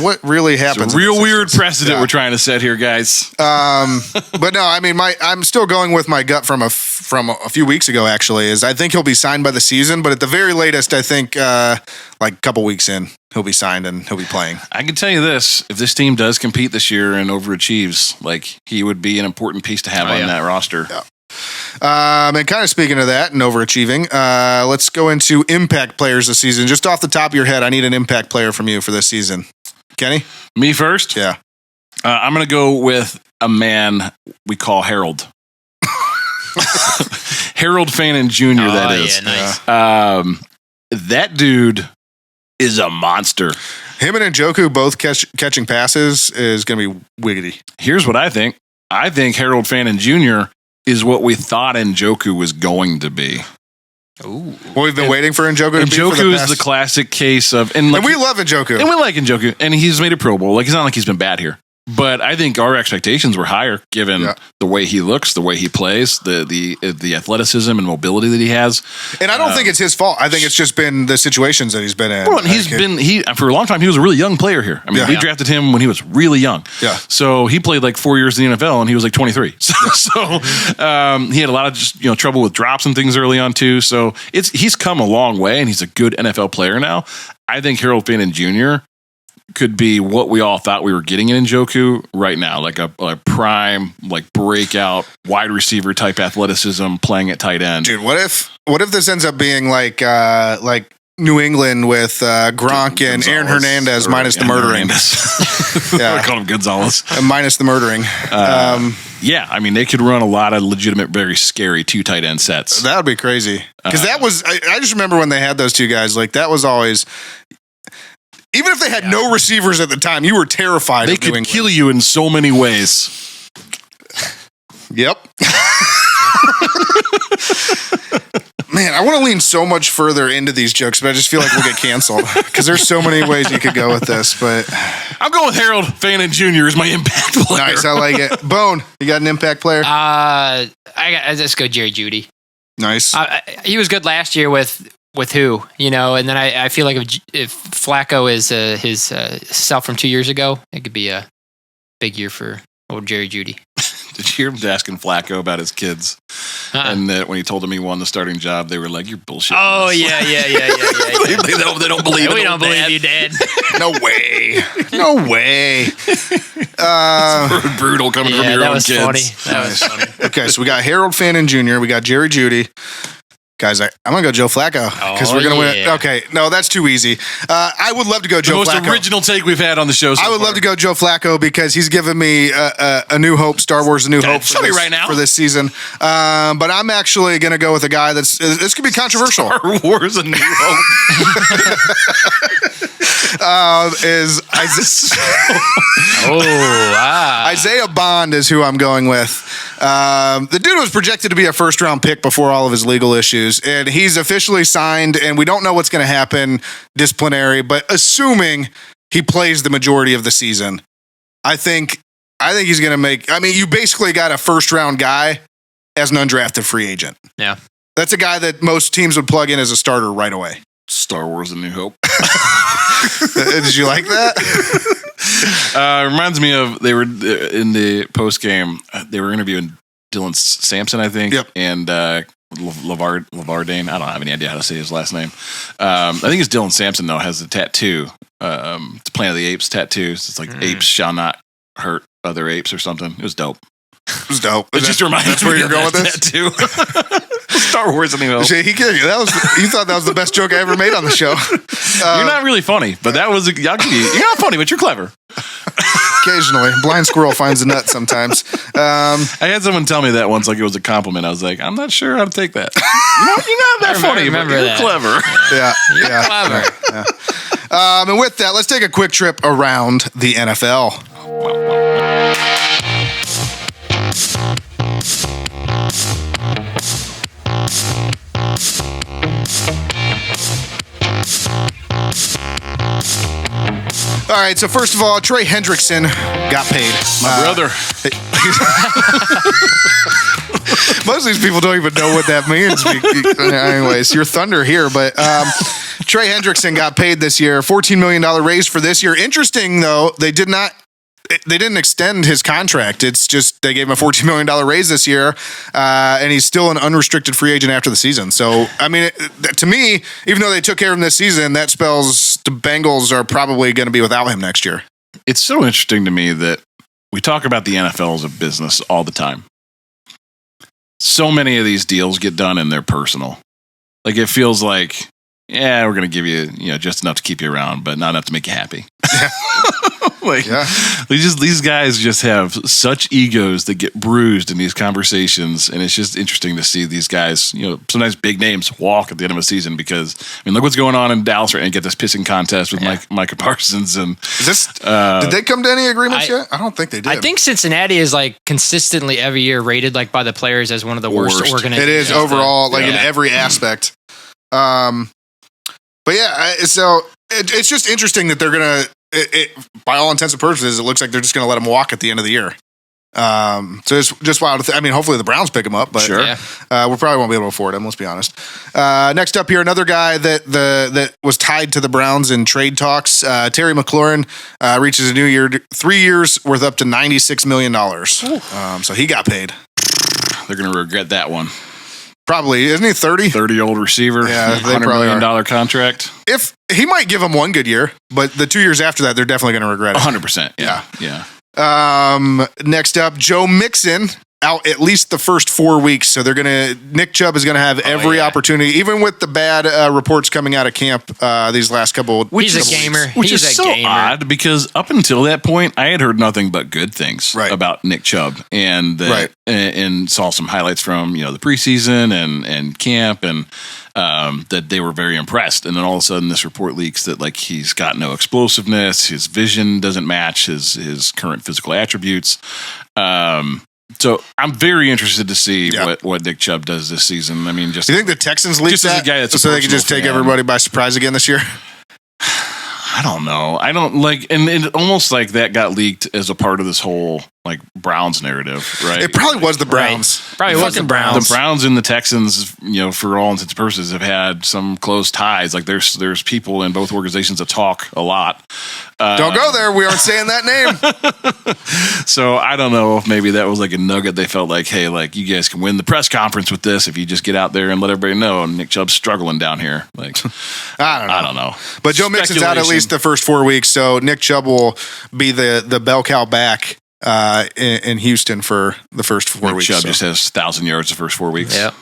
what really happens? It's a real weird precedent we're trying to set here, guys. But no, I mean, I'm still going with my gut from a few weeks ago. Actually, is I think he'll be signed by the season, but at the very latest, I think like a couple weeks in, he'll be signed and he'll be playing. I can tell you this: if this team does compete this year and overachieves, like, he would be an important piece to have on that roster. Yeah. And kind of speaking of that and overachieving, let's go into impact players this season. Just off the top of your head, I need an impact player from you for this season. Kenny? Me first? Yeah. I'm going to go with a man we call Harold. Harold Fannin Jr., that is. Yeah, nice. That dude is a monster. Him and Njoku both catching passes is going to be wiggity. Here's what I think. I think Harold Fannin Jr. is what we thought Njoku was going to be. Ooh. Well, we've been waiting for Njoku to be. Njoku is the classic case of... And we love Njoku. And we like Njoku. And he's made a Pro Bowl. Like, it's not like he's been bad here. But I think our expectations were higher given the way he looks, the way he plays, the athleticism and mobility that he has. And I don't think it's his fault. I think it's just been the situations that he's been in. Well, and for a long time, he was a really young player here. I mean, we drafted him when he was really young. Yeah. So he played like 4 years in the NFL and he was like 23. So he had a lot of trouble with drops and things early on too. So he's come a long way and he's a good NFL player now. I think Harold Fannin Jr. could be what we all thought we were getting in Njoku right now, like a prime, like breakout wide receiver type athleticism playing at tight end. Dude, what if this ends up being like New England with Gronk and Aaron Hernandez minus the murdering? I call him Gonzalez. Minus the murdering. Yeah, I mean, they could run a lot of legitimate, very scary 2 tight end sets. That would be crazy. Because that was, I just remember when they had those 2 guys, like that was always... Even if they had no receivers at the time, you were terrified. They could kill you in so many ways. Yep. Man, I want to lean so much further into these jokes, but I just feel like we'll get canceled because there's so many ways you could go with this. But I'm going with Harold Fannin Jr. as my impact player. Nice, I like it. Bone, you got an impact player? I just go Jerry Jeudy. Nice. He was good last year with who, and then I feel like if Flacco is his self from 2 years ago, it could be a big year for old Jerry Jeudy. Did you hear him asking Flacco about his kids? And that when he told him he won the starting job, they were like, "You're bullshit." Oh yeah. They don't believe it. We don't believe you, Dad. No way. No way. It's brutal coming from your own kids. That was funny. Okay, so we got Harold Fannin Jr. We got Jerry Jeudy. Guys, I'm going to go Joe Flacco because we're going to win. Okay, no, that's too easy. I would love to go Joe Flacco. The most original take we've had on the show so I would far. love to go Joe Flacco because he's given me a new hope, Star Wars A New Hope for this season. But I'm actually going to go with a guy this could be controversial. Star Wars A New Hope. Is Isaiah Bond is who I'm going with. The dude was projected to be a first-round pick before all of his legal issues, and he's officially signed, and we don't know what's going to happen disciplinary, but assuming he plays the majority of the season, I think he's going to make... I mean, you basically got a first-round guy as an undrafted free agent. Yeah. That's a guy that most teams would plug in as a starter right away. Star Wars A New Hope. Did you like that? Reminds me of they were in the post game. They were interviewing Dylan Sampson, I think, and Lavardane. I don't have any idea how to say his last name. I think it's Dylan Sampson though. Has the tattoo. It's Planet of the Apes tattoos. It's like apes shall not hurt other apes or something. It was dope. It was dope. It just reminded me. That's where you're going with this tattoo. Star Wars A New Hope. See, you thought that was the best joke I ever made on the show. You're not really funny, but that was you're not funny, but you're clever. Occasionally, blind squirrel finds a nut sometimes. I had someone tell me that once, like it was a compliment. I was like, I'm not sure how to take that. You're not that funny, but you're clever. Yeah, you're clever. Yeah. And with that, let's take a quick trip around the NFL. All right, so first of all, Trey Hendrickson got paid. My brother. Most of these people don't even know what that means. Anyways, you're thunder here, but Trey Hendrickson got paid this year, $14 million raise for this year. Interesting, though, they didn't extend his contract. It's just they gave him a $14 million raise this year, and he's still an unrestricted free agent after the season. So, I mean, to me, even though they took care of him this season, that spells the Bengals are probably going to be without him next year. It's so interesting to me that we talk about the NFL as a business all the time. So many of these deals get done and they're personal. Like it feels like, yeah, we're going to give you, just enough to keep you around, but not enough to make you happy. These guys just have such egos that get bruised in these conversations, and it's just interesting to see these guys, sometimes big names walk at the end of a season because, look what's going on in Dallas right now. And get this pissing contest with Micah Parsons. And did they come to any agreements yet? I don't think they did. I think Cincinnati is consistently every year rated by the players as one of the worst organizations. It is overall, in every aspect. But yeah, so it's just interesting that they're going to, by all intents and purposes, it looks like they're just going to let him walk at the end of the year. So it's just wild. Hopefully the Browns pick him up, but we probably won't be able to afford him. Let's be honest. Next up here, another guy that was tied to the Browns in trade talks. Terry McLaurin reaches a new year, 3 years worth up to $96 million. So he got paid. They're going to regret that one. Probably. Isn't he 30? 30-year-old receiver. Yeah, $100 million contract. If he might give him one good year, but the 2 years after that, they're definitely going to regret it. 100%. Yeah. Next up, Joe Mixon out at least the first 4 weeks. So Nick Chubb is going to have every opportunity, even with the bad reports coming out of camp these last couple of weeks. He's a gamer. Which is so odd because up until that point, I had heard nothing but good things about Nick Chubb and and saw some highlights from, the preseason and camp and that they were very impressed. And then all of a sudden this report leaks that he's got no explosiveness. His vision doesn't match his current physical attributes. So So I'm very interested to see what Nick Chubb does this season. I mean, just you think the Texans leak that, as a guy that's so they can just take everybody by surprise again this year? I don't know. I don't like, and it almost like that got leaked as a part of this whole like Browns narrative, right? It probably was the Browns. Right. Probably was the Browns. The Browns and the Texans, for all intents and purposes, have had some close ties. Like there's people in both organizations that talk a lot. Don't go there. We aren't saying that name. So I don't know if maybe that was like a nugget. They felt like, hey, like you guys can win the press conference with this if you just get out there and let everybody know Nick Chubb's struggling down here. Like I don't know. But Joe Mixon's out at least the first 4 weeks, so Nick Chubb will be the bell cow back in Houston for the first 4 weeks. Chubb just has 1,000 yards the first 4 weeks. Yep.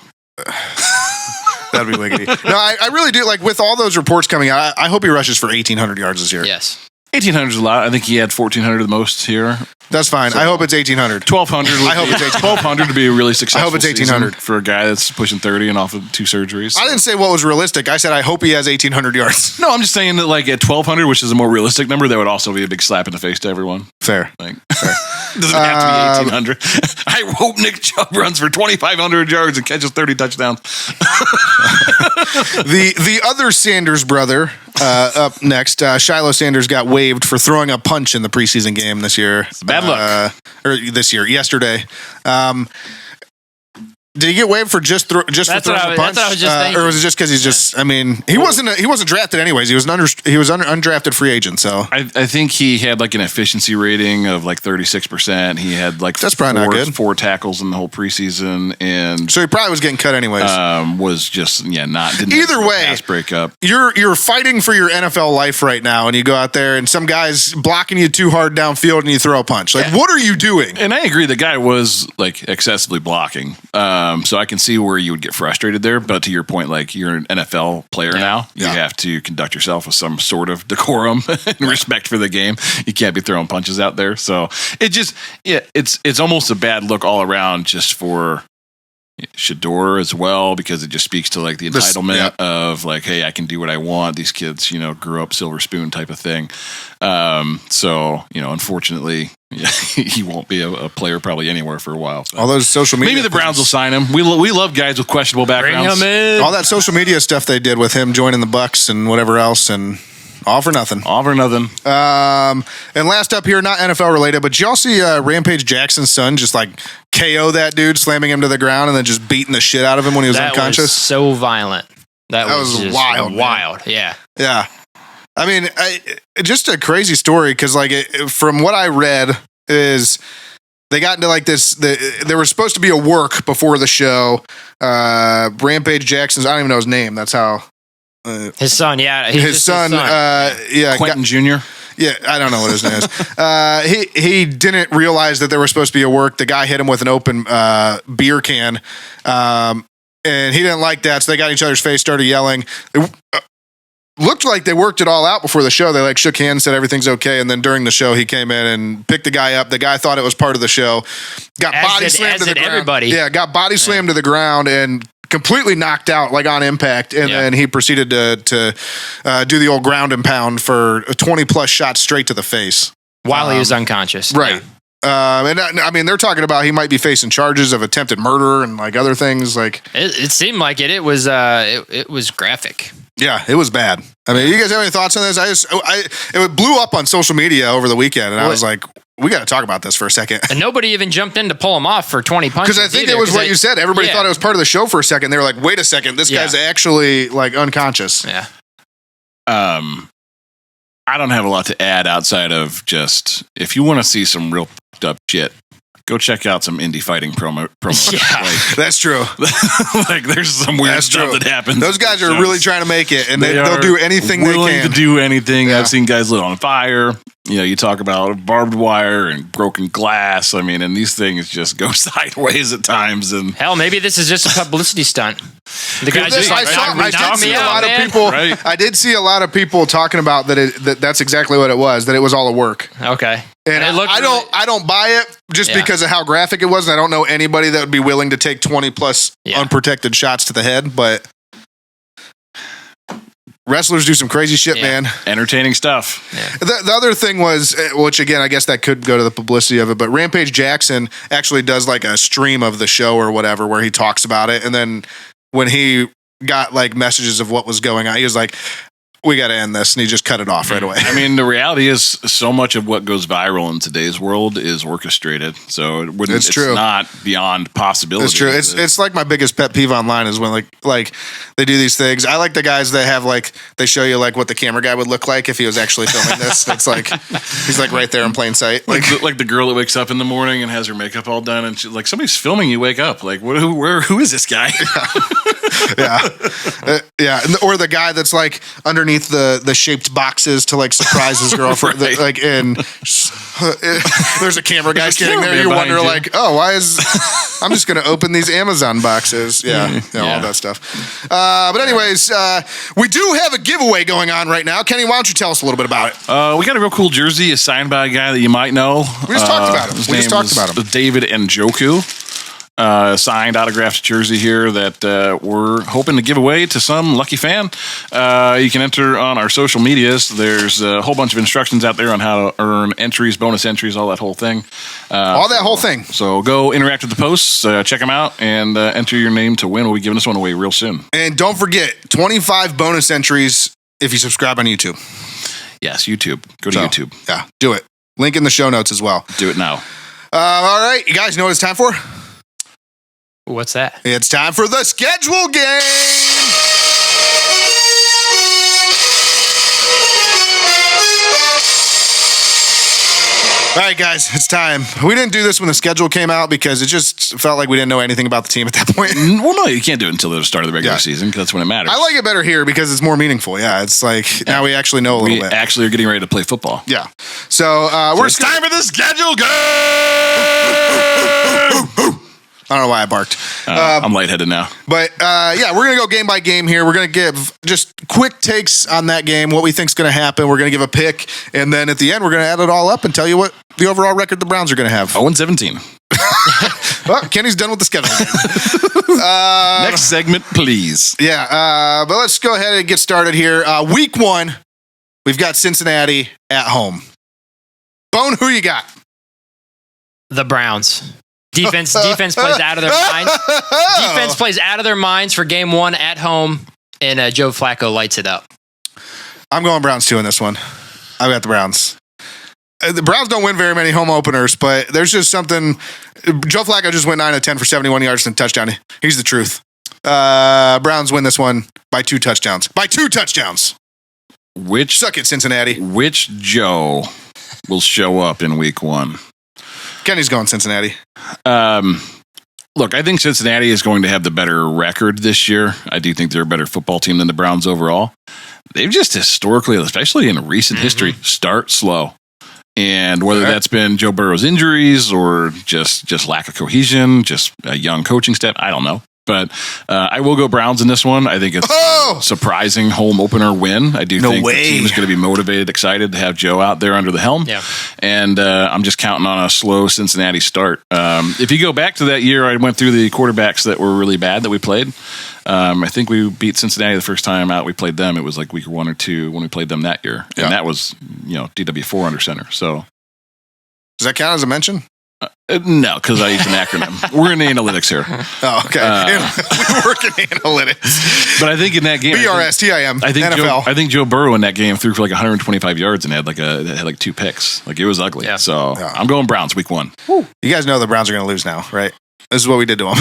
That'd be wiggity. No, I really do. Like with all those reports coming out, I hope he rushes for 1,800 yards this year. Yes. 1,800 is a lot. I think he had 1,400 the most here. That's fine. So, I hope it's 1,800. 1,200. I hope it's 1,200 to be a really successful. I hope it's 1,800 for a guy that's pushing 30 and off of 2 surgeries. So. I didn't say what was realistic. I said I hope he has 1,800 yards. No, I'm just saying that like at 1,200, which is a more realistic number, that would also be a big slap in the face to everyone. Fair. Like, doesn't have to be 1,800. I hope Nick Chubb runs for 2,500 yards and catches 30 touchdowns. The other Sanders brother up next, Shiloh Sanders got waived for throwing a punch in the preseason game this year. It's bad luck. Yesterday. Did he get waived for just throwing a punch? That's what I was just thinking. Or was it just because he's just? I mean, he wasn't drafted anyways. He was undrafted free agent. So I think he had like an efficiency rating of like 36%. He had like that's probably not good. 4 tackles in the whole preseason, and so he probably was getting cut anyways. Was just not. Either way, pass breakup. You're fighting for your NFL life right now, and you go out there and some guy's blocking you too hard downfield, and you throw a punch. Like, what are you doing? And I agree, the guy was like excessively blocking. So I can see where you would get frustrated there, but to your point, like you're an NFL player now, you have to conduct yourself with some sort of decorum and respect for the game. You can't be throwing punches out there. So it just, it's almost a bad look all around just for Shador as well, because it just speaks to like the entitlement of like, hey, I can do what I want. These kids, grew up silver spoon type of thing. So, unfortunately, he won't be a player probably anywhere for a while. So. All those social media. Maybe the Browns will sign him. We love guys with questionable backgrounds. Bring him in. All that social media stuff they did with him joining the Bucks and whatever else, and all for nothing. And last up here, not NFL related, but did y'all see Rampage Jackson's son just like KO that dude, slamming him to the ground and then just beating the shit out of him when he was unconscious? Was so violent. That was just wild. Wild. Yeah. Yeah. I mean, just a crazy story because, like, from what I read, is they got into like this. There was supposed to be a work before the show. Rampage Jackson's, I don't even know his name. That's how. His son, his son. Quentin Jr. Yeah, I don't know what his name is. He didn't realize that there was supposed to be a work. The guy hit him with an open beer can, and he didn't like that. So they got in each other's face, started yelling. Looked like they worked it all out before the show. They like shook hands, said everything's okay, and then during the show, he came in and picked the guy up. The guy thought it was part of the show. Got body slammed to the ground. Everybody. Yeah, got body slammed to the ground and completely knocked out, like on impact. And then he proceeded to do the old ground and pound for 20 plus shots straight to the face while he was unconscious. Right. Yeah. And I mean, they're talking about he might be facing charges of attempted murder and like other things. Like it seemed like it. It was graphic. Yeah, it was bad. I mean, you guys have any thoughts on this? It blew up on social media over the weekend, and I was like, we got to talk about this for a second. And nobody even jumped in to pull him off for 20 punches. Because I think it was what you said. Everybody thought it was part of the show for a second. They were like, wait a second, this guy's actually like unconscious. Yeah. I don't have a lot to add outside of just, if you want to see some real fucked up shit, go check out some indie fighting promo. Yeah, like, that's true. Like, there's some weird stuff that happens. Those guys are really trying to make it, and they'll do anything they can. Willing to do anything. Yeah. I've seen guys lit on fire. You talk about barbed wire and broken glass. I mean, and these things just go sideways at times. And hell, maybe this is just a publicity stunt. The guys just I did see a lot of people talking about that's exactly what it was. That it was all a work. Okay. And I don't buy it just because of how graphic it was. And I don't know anybody that would be willing to take 20 plus unprotected shots to the head, but Wrestlers do some crazy shit, man. Entertaining stuff. Yeah. The other thing was, which again, I guess that could go to the publicity of it, but Rampage Jackson actually does like a stream of the show or whatever where he talks about it. And then when he got like messages of what was going on, he was like, we got to end this. And he just cut it off right away. I mean, the reality is so much of what goes viral in today's world is orchestrated. So it's true. Not beyond possibility. It's true. It's like my biggest pet peeve online is when like they do these things. I like the guys that have like, they show you like what the camera guy would look like if he was actually filming this. It's like, he's like right there in plain sight. Like the girl that wakes up in the morning and has her makeup all done and she's like, somebody's filming you wake up. Like, who is this guy? Yeah. Or the guy that's like underneath the shaped boxes to like surprise his girlfriend. Right. Like there's a camera guy standing there. You wonder like, oh, why is I'm just going to open these Amazon boxes. Yeah. All that stuff. But anyways, we do have a giveaway going on right now. Kenny, why don't you tell us a little bit about it? We got a real cool jersey signed by a guy that you might know. We just talked about him. David Njoku. Signed autographed jersey here that we're hoping to give away to some lucky fan. You can enter on our social medias. There's a whole bunch of instructions out there on how to earn entries, bonus entries, all that whole thing. Whole thing. So go interact with the posts, check them out, and enter your name to win. We'll be giving this one away real soon. And don't forget, 25 bonus entries if you subscribe on YouTube. Yes, YouTube. Go to YouTube. Yeah, do it. Link in the show notes as well. Do it now. All right, you guys know what it's time for? What's that? It's time for the schedule game. All right, guys, it's time. We didn't do this when the schedule came out because it just felt like we didn't know anything about the team at that point. Well, no, you can't do it until the start of the regular season because that's when it matters. I like it better here because it's more meaningful. Yeah, it's like now we actually know a little bit. We actually are getting ready to play football. Yeah. So it's time for the schedule game. I don't know why I barked. I'm lightheaded now. But we're going to go game by game here. We're going to give just quick takes on that game, what we think is going to happen. We're going to give a pick. And then at the end, we're going to add it all up and tell you what the overall record the Browns are going to have. 0-17. Well, Kenny's done with the schedule. Next segment, please. Yeah, but let's go ahead and get started here. Week 1, we've got Cincinnati at home. Bone, who you got? The Browns. Defense plays out of their minds. Defense plays out of their minds for game 1 at home, and Joe Flacco lights it up. I'm going Browns too in this one. I've got the Browns. The Browns don't win very many home openers, but there's just something. Joe Flacco just went 9 of 10 for 71 yards and a touchdown. He's the truth. Browns win this one by 2 touchdowns. By 2 touchdowns. Suck it, Cincinnati. Which Joe will show up in week 1? Kenny's going Cincinnati. Look, I think Cincinnati is going to have the better record this year. I do think they're a better football team than the Browns overall. They've just historically, especially in recent history, start slow. And whether that's been Joe Burrow's injuries or just lack of cohesion, just a young coaching staff, I don't know. But I will go Browns in this one. I think it's a surprising home opener win. I do think the team is going to be motivated, excited to have Joe out there under the helm. Yeah. And I'm just counting on a slow Cincinnati start. If you go back to that year, I went through the quarterbacks that were really bad that we played. I think we beat Cincinnati the first time out we played them. It was like week 1 or 2 when we played them that year. And that was, DW4 under center. So does that count as a mention? No, because I used an acronym. We're in analytics here. Oh, okay. We work in analytics. But I think in that game, BRS, TIM, NFL. I think Joe Burrow in that game threw for like 125 yards and had like 2 picks. Like it was ugly. Yeah. So I'm going Browns week 1. Woo. You guys know the Browns are going to lose now, right? This is what we did to them.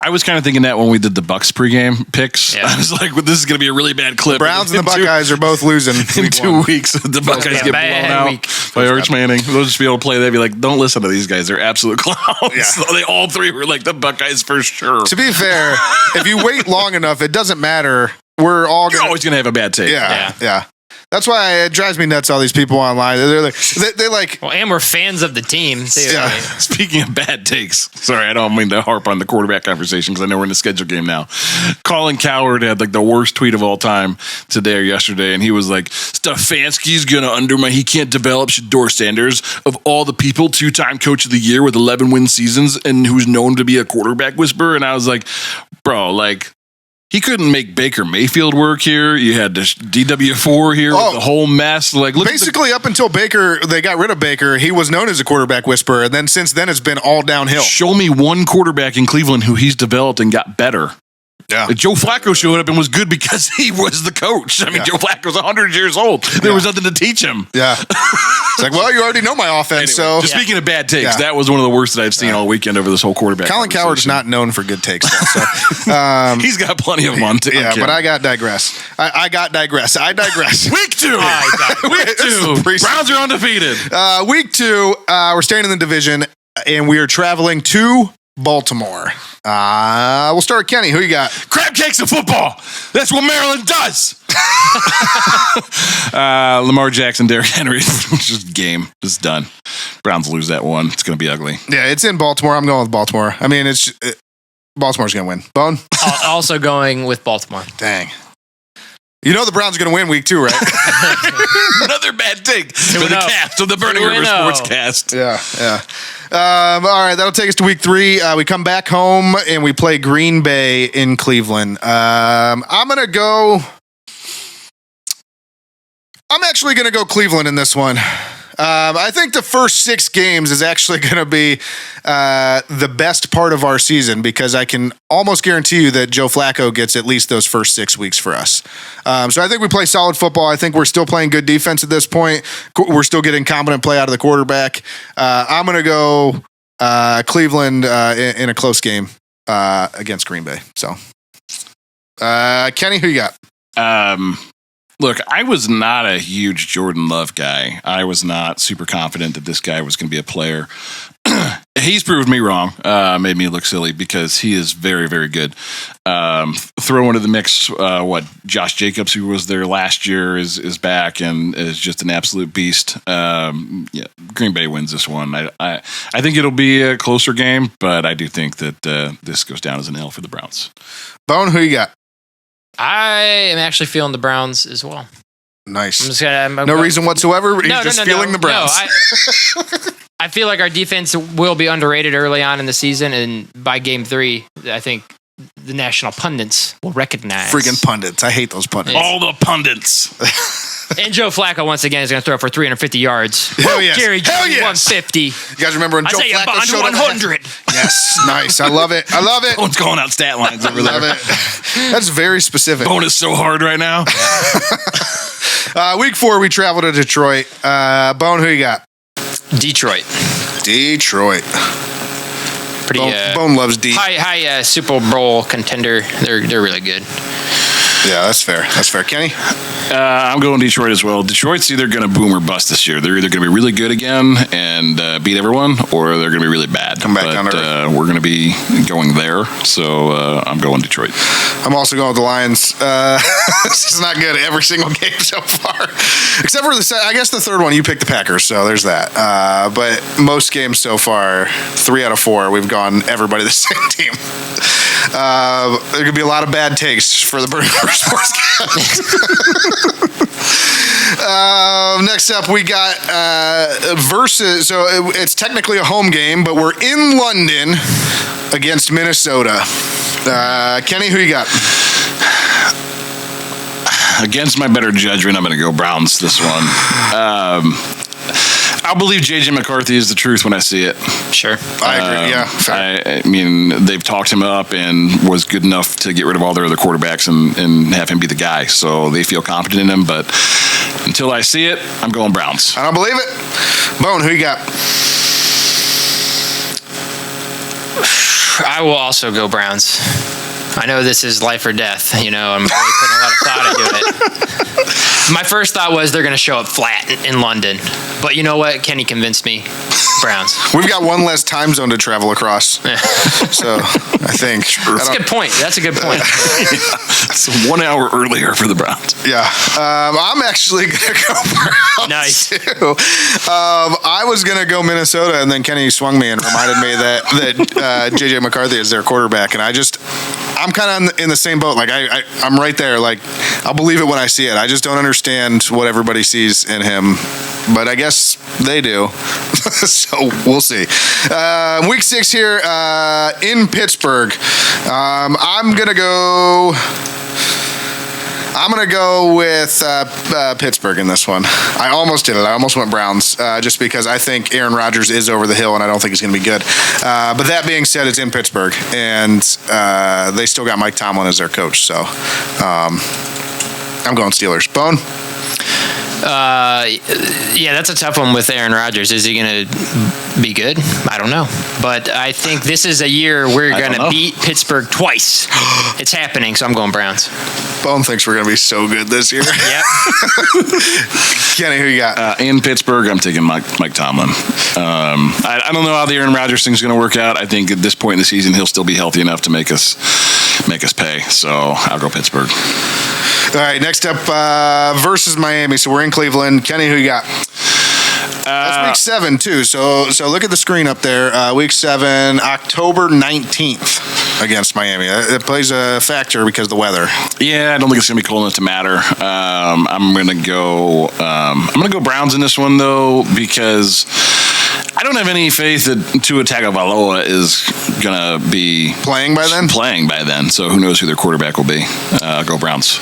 I was kind of thinking that when we did the Bucks pregame picks. Yeah. I was like, well, this is going to be a really bad clip. The Browns and the Buckeyes are both losing. In 2 weeks, the Buckeyes get blown out by Arch Manning. They'll just be able to play. They'd be like, don't listen to these guys. They're absolute clowns. Yeah. So they all 3 were like the Buckeyes for sure. To be fair, if you wait long enough, it doesn't matter. You're always going to have a bad take. Yeah. That's why it drives me nuts, all these people online. They're like... Well, and we're fans of the team, too. Yeah. Speaking of bad takes, sorry, I don't mean to harp on the quarterback conversation because I know we're in the schedule game now. Colin Cowherd had like the worst tweet of all time today or yesterday, and he was like, Stefanski's going to undermine... He can't develop Shedeur Sanders of all the people, 2-time coach of the year with 11 win seasons and who's known to be a quarterback whisperer. And I was like, bro, like... he couldn't make Baker Mayfield work here. You had this DW4 here with the whole mess. Like, basically, up until they got rid of Baker, he was known as a quarterback whisperer. And then since then, it's been all downhill. Show me one quarterback in Cleveland who he's developed and got better. Yeah. Joe Flacco showed up and was good because he was the coach. I mean, Joe Flacco's 100 years old. There was nothing to teach him. Yeah. It's like, well, you already know my offense. Anyway, just speaking of bad takes, that was one of the worst that I've seen all weekend over this whole quarterback. Colin Cowherd's not known for good takes. Though, he's got plenty of them on tape. Yeah, but I digress. I digress. Week 2. Week 2. Browns are undefeated. Week 2, we're staying in the division, and we are traveling to Baltimore. We'll start with Kenny. Who you got? Crab cakes and football. That's what Maryland does. Lamar Jackson, Derrick Henry. Just game. It's done. Browns lose that one. It's going to be ugly. Yeah, it's in Baltimore. I'm going with Baltimore. I mean, Baltimore's going to win. Bone? Also going with Baltimore. Dang. You know the Browns are going to win week 2, right? Another bad take for the cast of the Burning River Sportscast. Yeah. All right, that'll take us to week 3. We come back home and we play Green Bay in Cleveland. I'm actually going to go Cleveland in this one. I think the first 6 games is actually going to be the best part of our season because I can almost guarantee you that Joe Flacco gets at least those first 6 weeks for us. So I think we play solid football. I think we're still playing good defense at this point. We're still getting competent play out of the quarterback. I'm going to go Cleveland in a close game against Green Bay. So, Kenny, who you got? Look, I was not a huge Jordan Love guy. I was not super confident that this guy was going to be a player. He's proved me wrong, made me look silly because he is very, very good. Throw into the mix Josh Jacobs, who was there last year, is back and is just an absolute beast. Green Bay wins this one. I think it'll be a closer game, but I do think that this goes down as an L for the Browns. Bone, who you got? I am actually feeling the Browns as well. Nice. No reason whatsoever. He's just feeling the Browns. I feel like our defense will be underrated early on in the season, and by game 3, I think the national pundits will recognize. Freaking pundits. I hate those pundits. All the pundits. And Joe Flacco, once again, is going to throw for 350 yards. Hell yes. Jerry, 150. You guys remember when Joe Flacco showed up? 100. Yes. Nice. I love it. One's calling out stat lines over there. Love it. That's very specific. Bone is so hard right now. Week 4, we travel to Detroit. Bone, who you got? Detroit. Pretty Bone loves D. High Super Bowl contender. They're really good. Yeah, that's fair. Kenny? I'm going Detroit as well. Detroit's either going to boom or bust this year. They're either going to be really good again and beat everyone, or they're going to be really bad. Come back down to earth. We're going to be going there, so I'm going Detroit. I'm also going with the Lions. This is not good every single game so far, except for I guess the third one. You picked the Packers, so there's that. But most games so far, 3 out of 4, we've gone everybody the same team. There could be a lot of bad takes for the Burning River Sportscast. Next up, we got versus. So it's technically a home game, but we're in London against Minnesota. Kenny, who you got? Against my better judgment, I'm going to go Browns this one. I'll believe J.J. McCarthy is the truth when I see it. Sure. I agree. Yeah. Fair. I mean, they've talked him up and was good enough to get rid of all their other quarterbacks and have him be the guy. So they feel confident in him. But until I see it, I'm going Browns. I don't believe it. Bone, who you got? I will also go Browns. I know this is life or death. I'm really putting a lot of thought into it. My first thought was they're going to show up flat in London. But you know what? Kenny convinced me. Browns. We've got one less time zone to travel across. So I think. That's a good point. It's 1 hour earlier for the Browns. Yeah. I'm actually going to go Browns. Nice. Too. I was going to go Minnesota, and then Kenny swung me and reminded me that J.J. McCarthy is their quarterback. And I I'm kind of in the same boat. Like I'm right there. Like I'll believe it when I see it. I just don't understand what everybody sees in him, but I guess they do. So we'll see. Week 6 here in Pittsburgh. I'm gonna go with Pittsburgh in this one. I almost did it. I almost went Browns just because I think Aaron Rodgers is over the hill and I don't think he's going to be good. But that being said, it's in Pittsburgh and they still got Mike Tomlin as their coach. So I'm going Steelers. Bone? Yeah, that's a tough one with Aaron Rodgers. Is he going to be good? I don't know. But I think this is a year we're going to beat Pittsburgh twice. It's happening, so I'm going Browns. Bone thinks we're going to be so good this year. Yep. Kenny, who you got? In Pittsburgh, I'm taking Mike Tomlin. I don't know how the Aaron Rodgers thing is going to work out. I think at this point in the season, he'll still be healthy enough to make us pay. So I'll go Pittsburgh. All right, next up, versus Miami. So we're in Cleveland. Kenny, who you got? That's week 7, too. So look at the screen up there. Week 7, October 19th against Miami. It plays a factor because of the weather. Yeah, I don't think it's going to be cold enough to matter. I'm going to go Browns in this one, though, because I don't have any faith that Tua Tagovailoa is going to be playing by then. So who knows who their quarterback will be. I'll go Browns.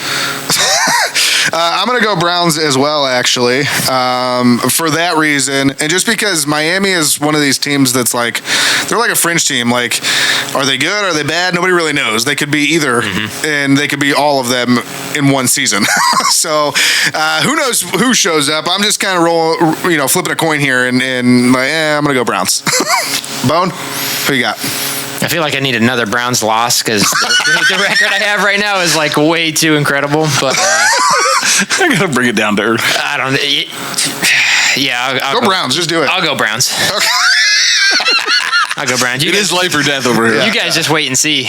I'm going to go Browns as well, actually, for that reason. And just because Miami is one of these teams that's like, they're like a fringe team. Like, are they good? Are they bad? Nobody really knows. They could be either, and they could be all of them in one season. So who knows who shows up? I'm just kind of flipping a coin here, and like, I'm going to go Browns. Bone, who you got? I feel like I need another Browns loss because the record I have right now is like way too incredible. But I gotta bring it down to earth. I don't. Yeah, I'll go Browns. Just do it. I'll go Browns. Okay. I'll go Browns. It is life or death over here. You guys just wait and see.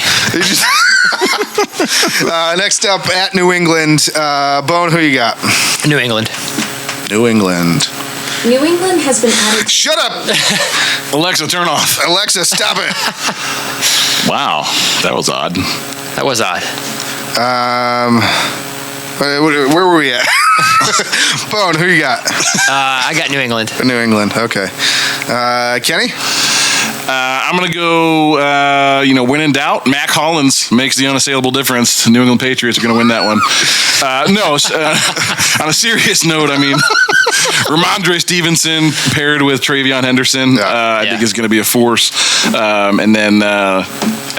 Next up at New England, Bone. Who you got? New England. New England has been added. Shut up! Alexa, turn off. Alexa, stop it. Wow, that was odd. Where were we at? Bone, who you got? I got New England. New England, okay. Kenny? I'm going to go, when in doubt, Mac Hollins makes the unassailable difference. New England Patriots are going to win that one. On a serious note, I mean, Ramondre Stevenson paired with Travion Henderson, I think is going to be a force. And then I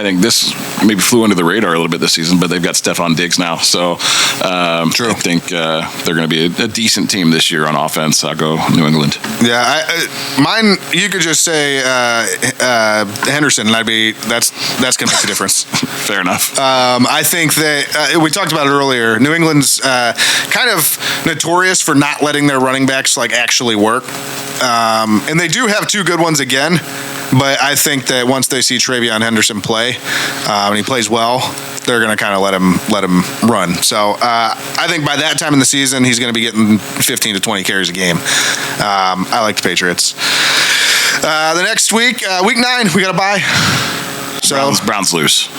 think this maybe flew under the radar a little bit this season, but they've got Stephon Diggs now. So I think they're going to be a decent team this year on offense. I'll go New England. Yeah, mine, you could just say Henderson, and that's going to make a difference. Fair enough. I think that we talked about it earlier. New England's kind of notorious for not letting their running backs like actually work, and they do have 2 good ones again. But I think that once they see Travion Henderson play, and he plays well, they're going to kind of let him run. So I think by that time in the season, he's going to be getting 15 to 20 carries a game. I like the Patriots. The next week, week 9, we got to bye. So Browns lose.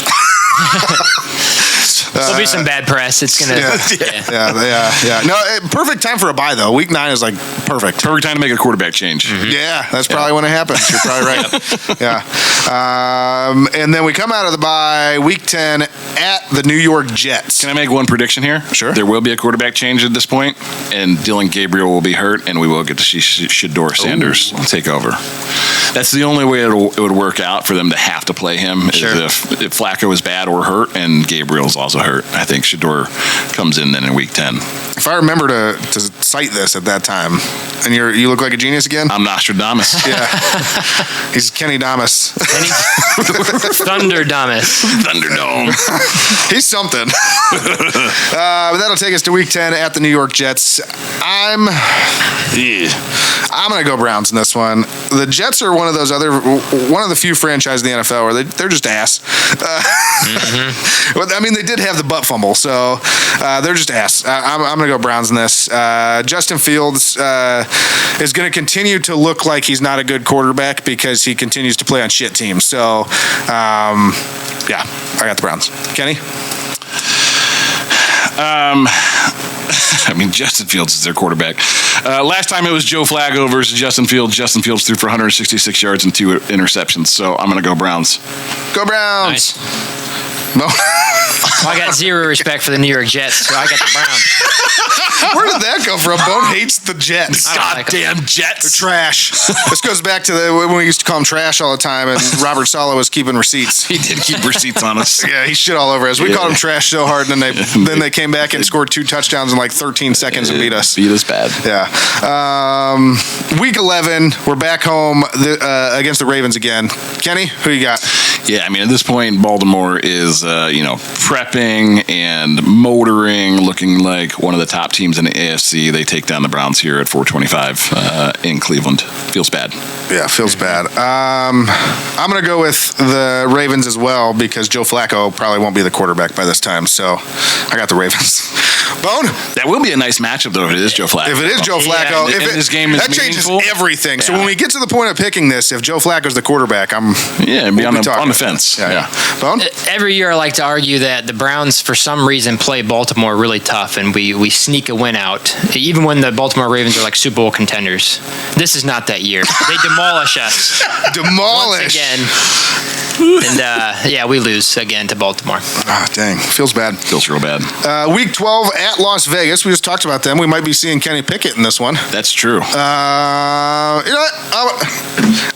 There'll be some bad press. It's gonna. Yeah. No, perfect time for a bye though. Week 9 is like perfect. Perfect time to make a quarterback change. Mm-hmm. Yeah, that's probably when it happens. You're probably right. Yeah. And then we come out of the bye week 10 at the New York Jets. Can I make one prediction here? Sure. There will be a quarterback change at this point, and Dylan Gabriel will be hurt, and we will get to see Shedeur Sanders take over. That's the only way it would work out for them to have to play him. Is if Flacco is bad or hurt, and Gabriel's also hurt. I think Shedeur comes in then in week 10. If I remember to cite this at that time, and you look like a genius again? I'm Nostradamus. Yeah. He's Kenny Damas. Thunderdamus. Thunderdome. He's something. But that'll take us to week 10 at the New York Jets. I'm going to go Browns in this one. The Jets are one of the few franchises in the NFL where they're just ass. But I mean, they did have have the butt fumble, so they're just ass. I'm going to go Browns in this. Justin Fields is going to continue to look like he's not a good quarterback because he continues to play on shit teams. So, yeah, I got the Browns. Kenny? I mean, Justin Fields is their quarterback. Last time it was Joe Flacco versus Justin Fields. Justin Fields threw for 166 yards and 2 interceptions, so I'm going to go Browns. Go Browns! Nice. No. I got zero respect for the New York Jets, so I got the Browns. Where did that come from? Bone hates the Jets. Goddamn Jets. They're trash. This goes back to when we used to call them trash all the time, and Robert Saleh was keeping receipts. He did keep receipts on us. Yeah, he shit all over us. We called them trash so hard, and then they came back and scored 2 touchdowns in like 13 seconds and beat us. Beat us bad. Yeah. Week 11, we're back home against the Ravens again. Kenny, who you got? Yeah, I mean, at this point, Baltimore is, prepping and motoring, looking like one of the top teams in the AFC. They take down the Browns here at 425 in Cleveland. Feels bad. Yeah, feels bad. I'm going to go with the Ravens as well because Joe Flacco probably won't be the quarterback by this time. So I got the Ravens. Bone? That will be a nice matchup, though, if it is Joe Flacco. If it is Joe Flacco, if this game is that changes everything. Yeah. So when we get to the point of picking this, if Joe Flacco's the quarterback, be on the fence. Yeah. Bone? Every year I like to argue that the Browns, for some reason, play Baltimore really tough, and we sneak a win out, even when the Baltimore Ravens are like Super Bowl contenders. This is not that year. They demolish us. Demolish. Once again. And, we lose again to Baltimore. Oh, dang. Feels bad. Feels real bad. Week 12 at Las Vegas. We just talked about them. We might be seeing Kenny Pickett in this one. That's true. You know what?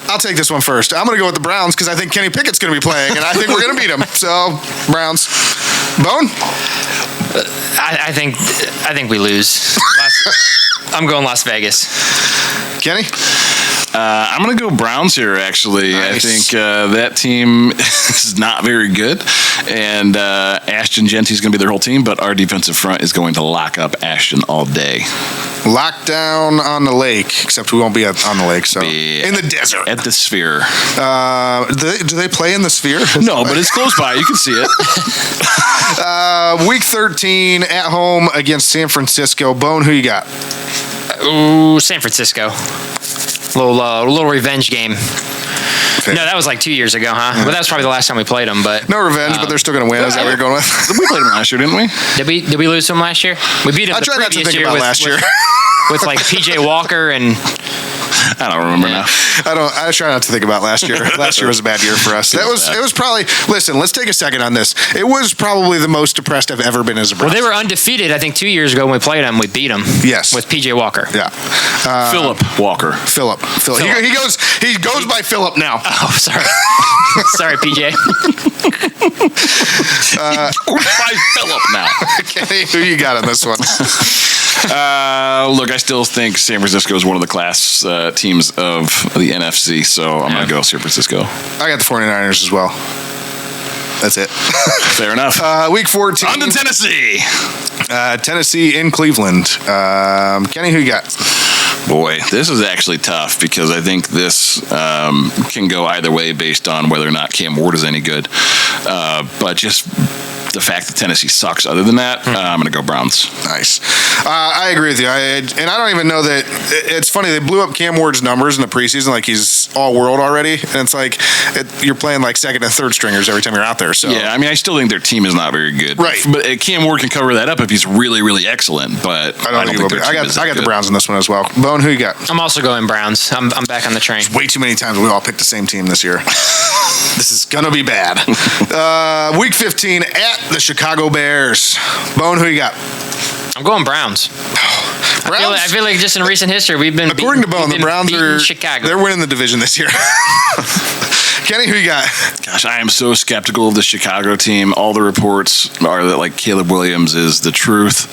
I'll take this one first. I'm going to go with the Browns because I think Kenny Pickett's going to be playing, and I think we're going to beat him. So, Browns. Bone? I think we lose. I'm going Las Vegas. Kenny? I'm going to go Browns here, actually. Nice. I think that team is not very good, and Ashton Genty's going to be their whole team, but our defensive front is going to lock up Ashton all day. Lockdown on the lake, except we won't be on the lake, so in the desert. At the Sphere. Do they play in the Sphere? No, but it's close by. You can see it. Week 13 at home against San Francisco. Bone, who you got? Ooh, San Francisco. Little revenge game. Okay. No, that was like 2 years ago, huh? Well, that was probably the last time we played them. But no revenge, but they're still going to win. Is that what you're going with? We played them last year, didn't we? Did we lose them last year? We beat them the previous year with like PJ Walker and. I don't remember now. I try not to think about last year. Last year was a bad year for us. It was probably. Listen, let's take a second on this. It was probably the most depressed I've ever been as a Browns. Well, they were undefeated. I think 2 years ago when we played them, we beat them. Yes, with PJ Walker. Yeah, Philip Walker. Philip. He goes by Philip now. Oh, sorry. Sorry, PJ. By Philip now. Okay, who you got on this one? Look, I still think San Francisco is one of the class teams of the NFC, so I'm going to go San Francisco. I got the 49ers as well. That's it. Fair enough. Week 14. On to Tennessee. Tennessee in Cleveland. Kenny, who you got? Boy, this is actually tough because I think this can go either way based on whether or not Cam Ward is any good. But just the fact that Tennessee sucks other than that, I'm going to go Browns. Nice. I agree with you. And I don't even know that it's funny. They blew up Cam Ward's numbers in the preseason like he's all world already. And it's like you're playing like second and third stringers every time you're out there. So yeah, I mean, I still think their team is not very good. Right. But Cam Ward can cover that up if he's really, really excellent. But I don't think their team is that I got good. The Browns in this one as well. Bone, who you got? I'm also going Browns. I'm back on the train. Way too many times we all picked the same team this year. This is going to be bad. Week 15 at the Chicago Bears. Bone, who you got? I'm going Browns. I feel like just in recent history, we've been according to Bone, the Browns are Chicago. They're winning the division this year. Kenny, who you got? Gosh, I am so skeptical of the Chicago team. All the reports are that like Caleb Williams is the truth,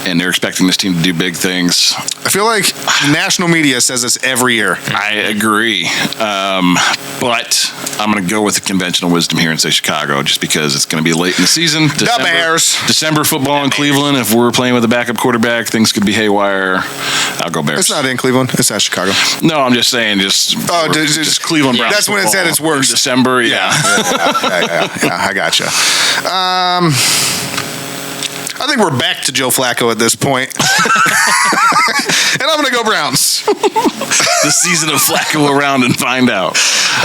and they're expecting this team to do big things. I feel like national media says this every year. I agree, but I'm going to go with the conventional wisdom here and say Chicago, just because it's going to be late in the season. December football in Cleveland. If we're playing with a backup quarterback, things could be haywire. I'll go Bears. It's not in Cleveland. It's at Chicago. No, I'm just saying, just Cleveland Browns. That's when it's at at its worst. December, yeah, I gotcha. I think we're back to Joe Flacco at this point. And I'm going to go Browns. The season of Flacco around and find out.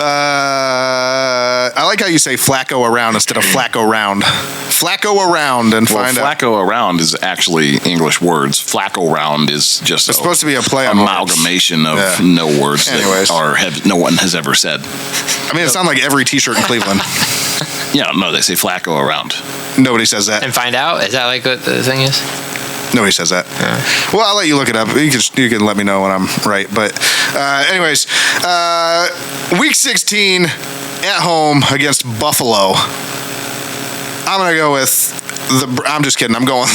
I like how you say Flacco around instead of Flacco round. Flacco around and find out. Flacco around is actually English words. Flacco round is just it's supposed to be a play on amalgamation of no words that no one has ever said. I mean, it sounds like every T-shirt in Cleveland. Yeah, no, they say Flacco around. Nobody says that. And find out? Is that like what the thing is? Nobody says that. Yeah. Well, I'll let you look it up. You can let me know when I'm right. But anyways, week 16 at home against Buffalo. I'm going to go with I'm just kidding. I'm going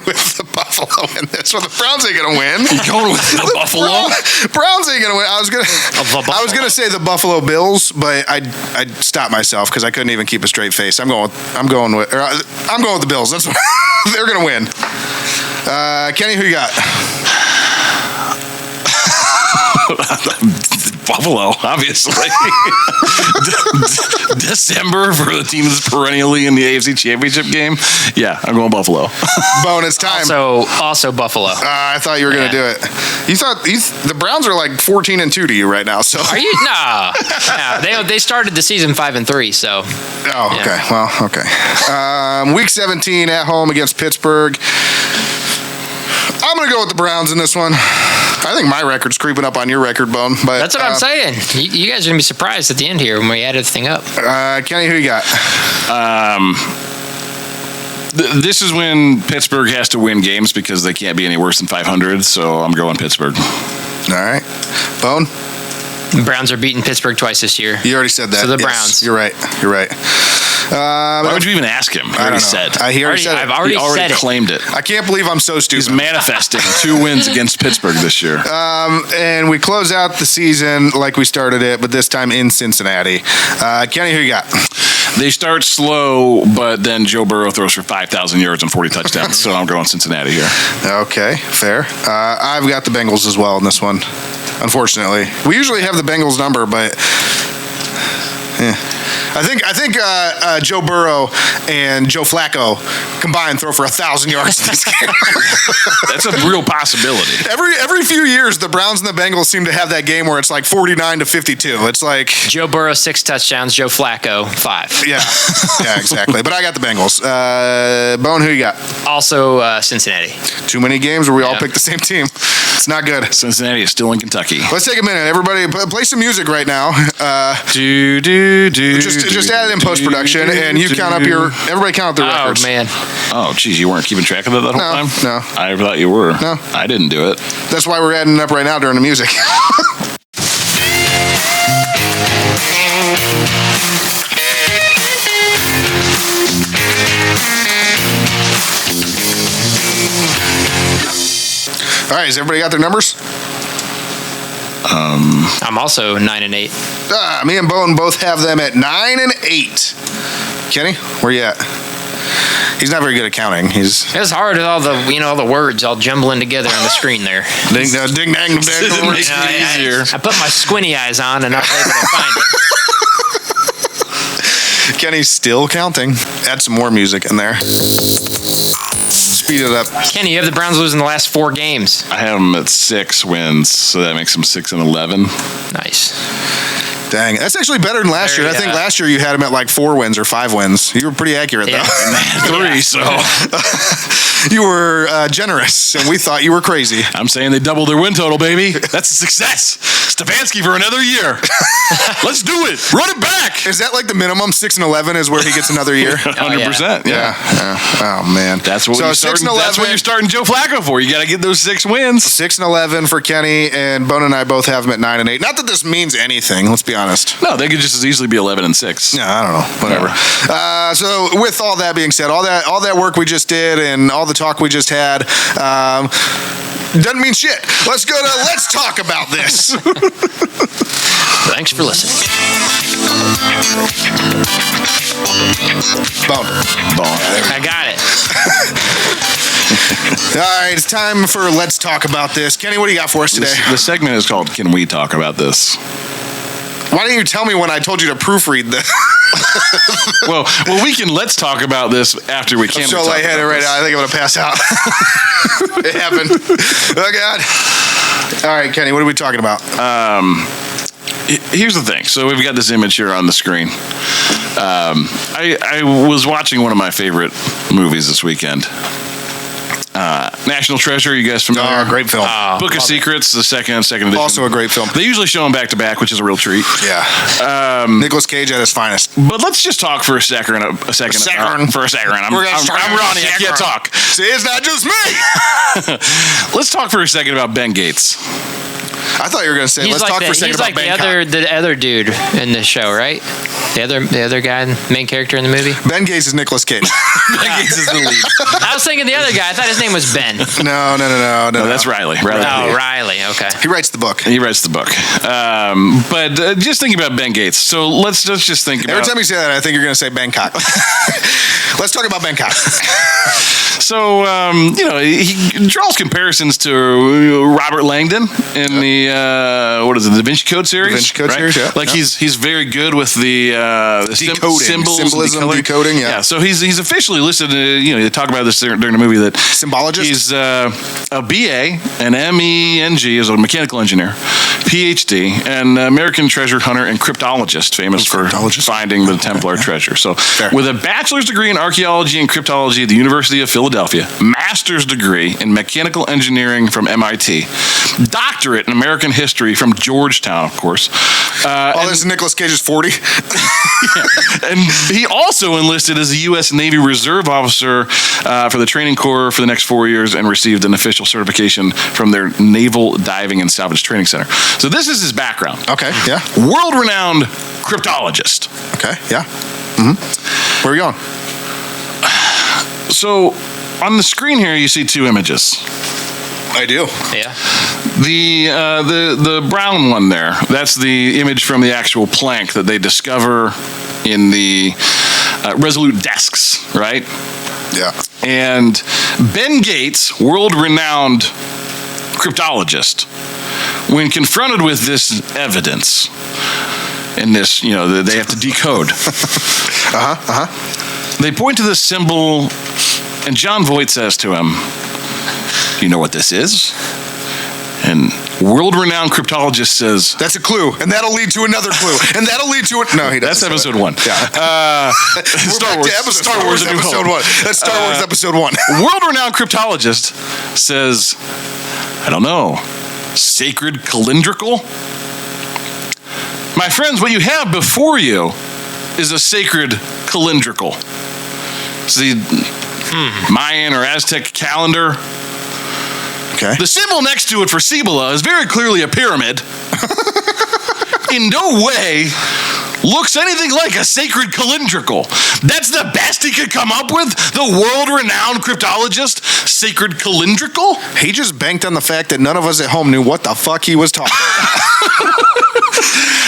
with the Buffalo in this one. The Browns ain't going to win. You're going with the Buffalo? Browns ain't going to win. I was going to say the Buffalo Bills, but I stopped myself because I couldn't even keep a straight face. I'm going with the Bills. That's what, they're going to win. Kenny, who you got? Buffalo, obviously. December for the team that's perennially in the AFC Championship game. Yeah, I'm going Buffalo. Bonus time. Also Buffalo. I thought you were going to do it. You thought the Browns are like 14-2 to you right now. So are you? No. They started the season 5-3. So. Oh, okay. Yeah. Well, okay. Week 17 at home against Pittsburgh. I'm going to go with the Browns in this one. I think my record's creeping up on your record, Bone. But that's what I'm saying. You guys are going to be surprised at the end here when we add everything up. Kenny, who you got? This is when Pittsburgh has to win games because they can't be any worse than 500, so I'm going Pittsburgh. All right. Bone? The Browns are beating Pittsburgh twice this year. You already said that. So the Browns. Browns. You're right. Why would you even ask him? I already said. He already claimed it. I can't believe I'm so stupid. He's manifesting 2 wins against Pittsburgh this year. And we close out the season like we started it, but this time in Cincinnati. Kenny, who you got? They start slow, but then Joe Burrow throws for 5,000 yards and 40 touchdowns, so I'm going Cincinnati here. Okay, fair. I've got the Bengals as well in this one, unfortunately. We usually have the Bengals number, but I think Joe Burrow and Joe Flacco combined throw for 1,000 yards in this game. That's a real possibility. Every few years, the Browns and the Bengals seem to have that game where it's like 49-52. It's like Joe Burrow 6 touchdowns, Joe Flacco 5. Yeah, exactly. But I got the Bengals. Bone, who you got? Also Cincinnati. Too many games where we all pick the same team. It's not good. Cincinnati is still in Kentucky. Let's take a minute. Everybody, play some music right now. Just add it in post-production, and you count up everybody count up the records. Oh, man. Oh, geez, you weren't keeping track of that whole time? No. I thought you were. No. I didn't do it. That's why we're adding it up right now during the music. All right, has everybody got their numbers? I'm also 9-8. Me and Bone both have them at 9 and 8. Kenny, where you at? He's not very good at counting. It's hard with all the words all jumbling together on the screen there. Ding dang dang. I put my squinty eyes on and I'm able to find it. Kenny's still counting. Add some more music in there. Speed it up. Kenny, you have the Browns losing the last 4 games. I have them at 6 wins, so that makes them 6-11. Nice. Dang, that's actually better than last year. I think last year you had him at like 4 wins or 5 wins. You were pretty accurate though. 3, so you were generous, and we thought you were crazy. I'm saying they doubled their win total, baby. That's a success. Stefanski for another year. Let's do it. Run it back. Is that like the minimum? 6-11 is where he gets another year. 100%. Yeah. Oh man, that's what you're starting Joe Flacco for. You got to get those 6 wins. 6-11 for Kenny, and Bone and I both have him at 9 and 8. Not that this means anything. Let's be honest. No, they could just as easily be 11 and 6. Yeah, I don't know. Whatever. Yeah. So with all that being said, all that work we just did and all the talk we just had doesn't mean shit. Let's go to let's talk about this. Thanks for listening. Bone. I got it. All right, it's time for let's talk about this. Kenny, what do you got for us today? The segment is called "Can We Talk About This?" Why didn't you tell me when I told you to proofread this? well, let's talk about this after we can. I'm so lightheaded right now. I think I'm going to pass out. It happened. Oh, God. All right, Kenny, what are we talking about? Here's the thing. So we've got this image here on the screen. I was watching one of my favorite movies this weekend. National Treasure, you guys familiar? Oh, great film. Book of Secrets, the second edition. Also a great film. They usually show them back to back, which is a real treat. Yeah. Nicolas Cage at his finest. But let's just talk for a second. I'm Ronnie. I can't talk. See, it's not just me. Let's talk for a second about Ben Gates. I thought you were going to say, let's talk for a second about Bangkok. He's like the other dude in the show, right? The other guy, main character in the movie? Ben Gates is Nicolas Cage. Ben Gates is the lead. I was thinking the other guy. I thought his name was Ben. No, that's Riley. Riley, okay. He writes the book. But just thinking about Ben Gates. So let's just think about... Every time you say that, I think you're going to say Bangkok. Let's talk about Bangkok. So, he draws comparisons to Robert Langdon in the Da Vinci Code series. Da Vinci Code series, yeah. Like he's very good with the symbolism, decoding. Yeah. So he's officially listed. They talk about this during the movie that symbologist. He's a BA, an MENG, is a mechanical engineer, PhD, and American treasure hunter and cryptologist, famous for finding the Templar treasure. So, with a bachelor's degree in archaeology and cryptology at the University of Philadelphia, master's degree in mechanical engineering from MIT, doctorate in American history from Georgetown, of course. This is Nicolas Cage's 40. And he also enlisted as a U.S. Navy Reserve officer for the training corps for the next 4 years and received an official certification from their Naval Diving and Salvage Training Center. So this is his background. Okay, yeah. World-renowned cryptologist. Okay, yeah. Mm-hmm. Where are we going? So on the screen here, you see two images. I do. Yeah. The brown one there, that's the image from the actual plank that they discover in the Resolute desks, right? Yeah. And Ben Gates, world-renowned cryptologist, when confronted with this evidence, and this, they have to decode. They point to this symbol, and John Voight says to him, "Do you know what this is?" And world-renowned cryptologist says, "That's a clue, and that'll lead to another clue, and that'll lead to no." He doesn't. That's episode 1. Yeah. Star Wars episode 1. That's Star Wars episode 1. World-renowned cryptologist says, "I don't know, sacred calendrical." My friends, what you have before you is a sacred calendrical. It's the Mayan or Aztec calendar. Okay. The symbol next to it for Cibola is very clearly a pyramid. In no way looks anything like a sacred calendrical. That's the best he could come up with? The world-renowned cryptologist, sacred calendrical? He just banked on the fact that none of us at home knew what the fuck he was talking about.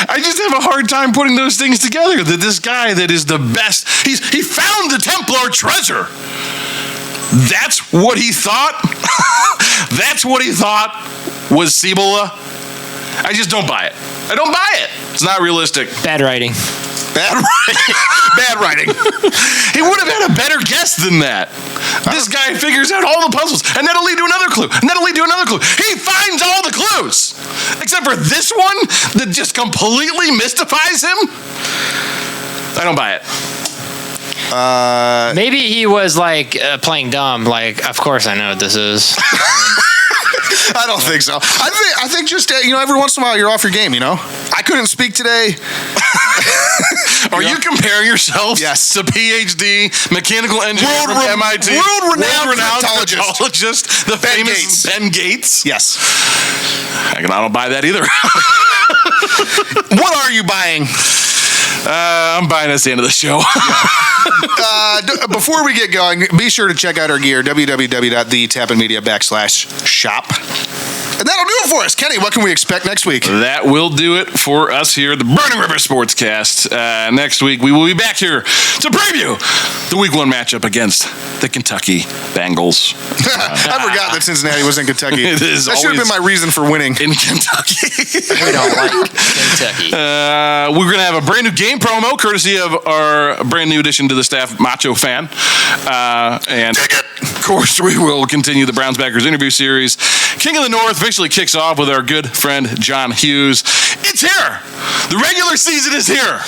I just have a hard time putting those things together, that this guy that is the best, he found the Templar treasure. That's what he thought? That's what he thought was Cibola? I just don't buy it. I don't buy it. It's not realistic. Bad writing. Bad writing. He would have had a better guess than that. This guy figures out all the puzzles, and that'll lead to another clue, and that'll lead to another clue. He finds all the clues, except for this one that just completely mystifies him. I don't buy it. Maybe he was like playing dumb. Like, of course I know what this is. I don't think so. I think just every once in a while you're off your game. I couldn't speak today. Are you comparing yourself? Yes. To PhD mechanical engineer from MIT, world-renowned cryptologist, the famous Ben Gates? Yes. I don't buy that either. What are you buying? I'm buying us the end of the show. Before we get going, be sure to check out our gear, www.thetapandmedia.com/shop. And that'll do it for us. Kenny, what can we expect next week? That will do it for us here at the Burning River Sportscast. Next week, we will be back here to preview the Week 1 matchup against the Kentucky Bengals. I forgot that Cincinnati was in Kentucky. That should have been my reason for winning. In Kentucky. We don't like Kentucky. We're going to have a brand new game promo courtesy of our brand new addition to the staff, Macho Fan. And of course, we will continue the Browns Backers interview series. King of the North officially kicks off with our good friend John Hughes. It's here. The regular season is here.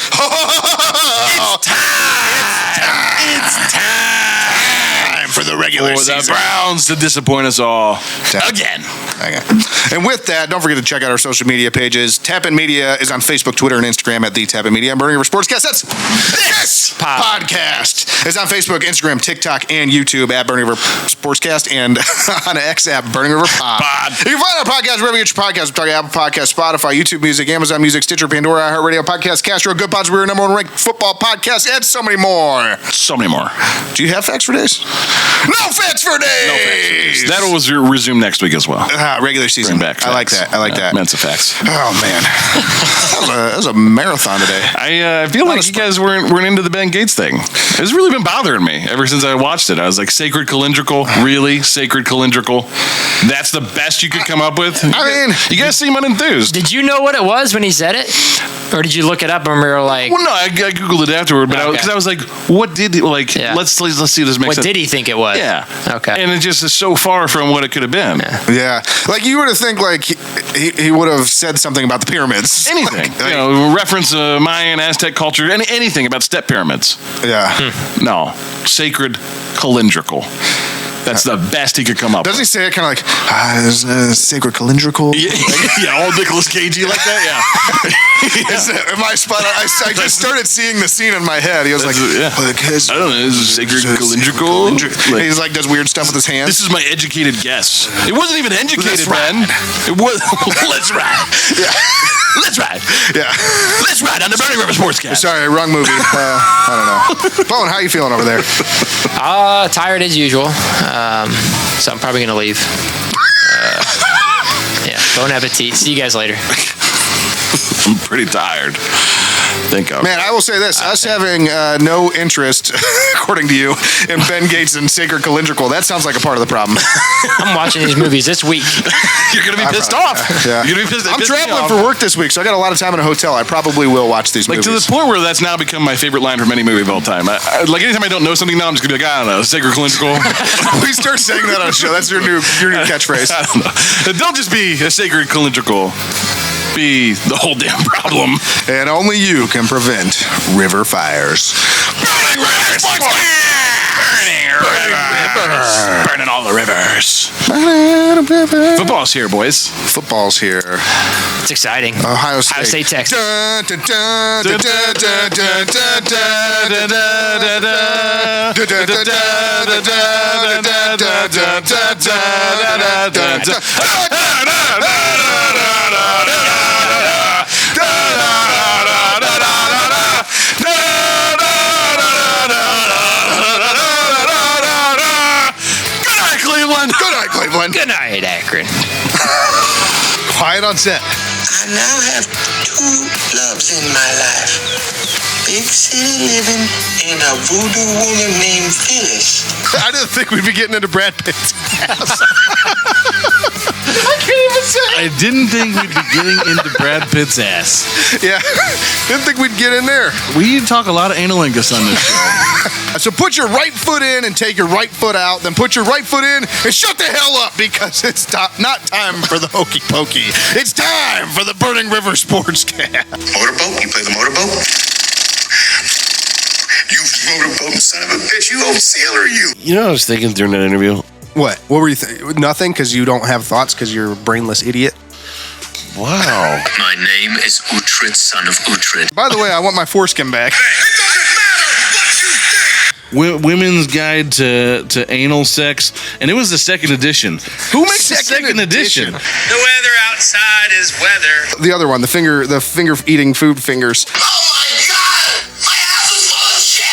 It's time for the regular season. The Browns to disappoint us all again. Okay. And with that, don't forget to check out our social media pages. Tapin Media is on Facebook, Twitter, and Instagram at The Tapin Media. And Burning River Sportscast, that's this podcast. It's on Facebook, Instagram, TikTok, and YouTube at Burning River Sportscast, and on X at Burning River Pod. You can find our podcast wherever you get your podcasts. We're talking Apple Podcasts, Spotify, YouTube Music, Amazon Music, Stitcher, Pandora, iHeartRadio, Podcast, Castro, Good Pods, we're number one ranked football podcast, and so many more. So many more. Do you have facts for days? No facts for days! No facts for days. That will resume next week as well. Regular season. Bring back I like that. I like that. Mensa facts. Oh, man. that was a marathon today. I feel like you guys weren't into the Ben Gates thing. It's really been bothering me ever since I watched it. I was like, sacred calendrical? Really? Sacred calendrical? That's the best you could come up with? You guys seem unenthused. Did you know what it was when he said it? Or did you look it up and we were like... Well, no, I Googled it afterward, but because I was like, what did he... Like, let's see if this makes sense. What did he think it was? Yeah. Okay. And it just is so far from what it could have been. Yeah. Like, you would have think, like, he would have said something about the pyramids. Anything. Reference Mayan, Aztec culture, anything about step pyramids. Yeah. No. Sacred calendrical. That's the best he could come up with. Doesn't he say it kind of like, sacred calendrical? Yeah, all Nicolas Cagey like that, yeah. Am I spot on? I just started seeing the scene in my head. He was like, I don't know, this is sacred calendrical. He's like, does weird stuff with his hands. This is my educated guess. It wasn't even educated, man. It was, let's ride. Yeah. Let's ride. Yeah. Let's ride on the Burning River Sportscast. Sorry, wrong movie. I don't know. Bone, how you feeling over there? Tired as usual. So I'm probably going to leave. Bon appetit. See you guys later. I'm pretty tired. Man, I will say this. Us having no interest, according to you, in Ben Gates and sacred calendrical, that sounds like a part of the problem. I'm watching these movies this week. You're going to be pissed off. Yeah. You're gonna be pissed. I'm traveling for work this week, so I got a lot of time in a hotel. I probably will watch these movies. To the point where that's now become my favorite line from any movie of all time. Like, anytime I don't know something now, I'm just going to be like, I don't know, sacred calendrical. We start saying that on the show. That's your new catchphrase. I don't know. Don't just be a sacred calendrical. Be the whole damn problem. And only you can prevent river fires. Burning rivers! Burning all the rivers. Football's here, boys. Football's here. It's exciting. Ohio State, Texas. Good night, Akron. Quiet on set. I now have two loves in my life. Big city living and a voodoo woman named Phyllis. I didn't think we'd be getting into Brad Pitt's ass. I can't even say. I didn't think we'd be getting into Brad Pitt's ass. Yeah, didn't think we'd get in there. We talk a lot of analingus on this show. So put your right foot in and take your right foot out. Then put your right foot in and shut the hell up, because it's not time for the hokey pokey. It's time for the Burning River Sportscast. Motorboat? You play the motorboat? You motorboat son of a bitch. You old sailor, you. You know what I was thinking during that interview? What were you thinking? Nothing, because you don't have thoughts, because you're a brainless idiot. Wow. My name is Uhtred, son of Uhtred. By the way, I want my foreskin back. It doesn't matter what you think. Women's Guide to Anal Sex, and it was the second edition. Who makes the second edition? The weather outside is weather. The other one, the finger eating food fingers. Oh my God! My ass is full of shit!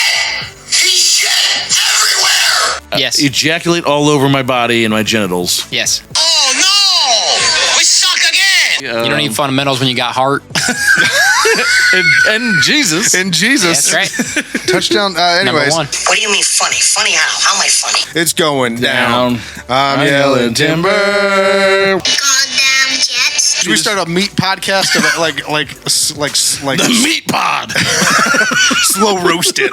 He shit everywhere! Yes. Ejaculate all over my body and my genitals. Yes. Oh no! You don't need fundamentals when you got heart. and Jesus. And Jesus. Yeah, that's right. Touchdown. Anyways. What do you mean funny? Funny how? How am I funny? It's going down. I'm yelling timber. Goddamn jets. Should we start a meat podcast of like The meat pod. slow roasted?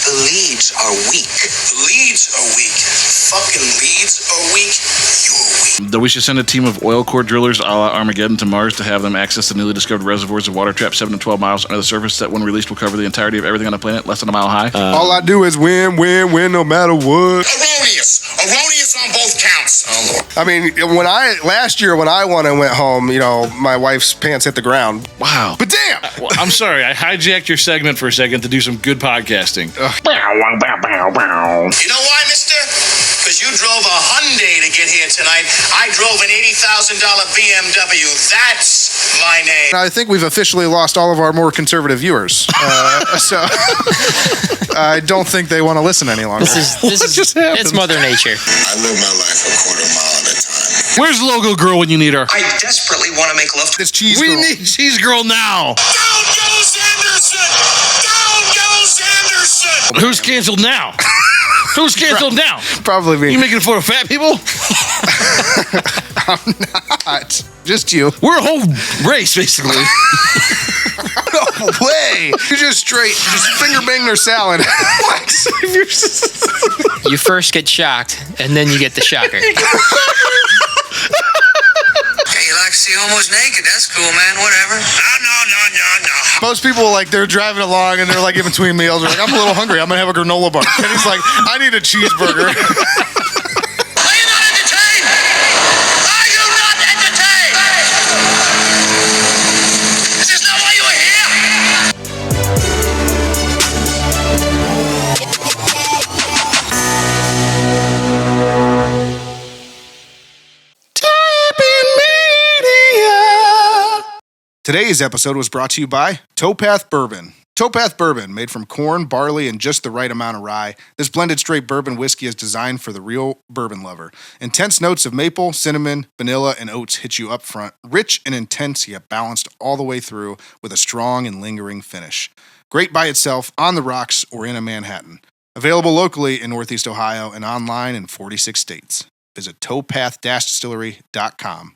The leads are weak. The leads are weak. Fucking leads are weak. You're weak. That we should send a team of oil core drillers a la Armageddon to Mars to have them access the newly discovered reservoirs of water trapped 7 to 12 miles under the surface that, when released, will cover the entirety of everything on the planet, less than a mile high. All I do is win no matter what. Erroneous on both counts. Oh, Lord. I mean, last year when I won and went home, my wife's pants hit the ground. Wow. But damn! Well, I'm sorry, I hijacked your segment for a second to do some good podcasting. You know why, mister? Because you drove a Hyundai to get here tonight. I drove an $80,000 BMW. That's my name. I think we've officially lost all of our more conservative viewers. So I don't think they want to listen any longer. This is it's Mother Nature. I live my life a quarter mile at a time. Where's Logo Girl when you need her? I desperately want to make love to It's Cheese We Girl. need Cheese Girl now. Down goes Anderson! Down goes Anderson! Who's canceled now? Who's canceled now? Probably me. You making it for the fat people? I'm not. Just you. We're a whole race, basically. No way. You just finger bang their salad. What? You first get shocked, and then you get the shocker. Hey, you like to see homos naked? That's cool, man. Whatever. No. Most people, they're driving along and they're in between meals. They're like, I'm a little hungry. I'm going to have a granola bar. And he's like, I need a cheeseburger. Are you not entertained? Are you not entertained? Is this not why you were here? Today's episode was brought to you by Towpath Bourbon. Towpath Bourbon, made from corn, barley, and just the right amount of rye. This blended straight bourbon whiskey is designed for the real bourbon lover. Intense notes of maple, cinnamon, vanilla, and oats hit you up front. Rich and intense, yet balanced all the way through with a strong and lingering finish. Great by itself, on the rocks, or in a Manhattan. Available locally in Northeast Ohio and online in 46 states. Visit towpath-distillery.com.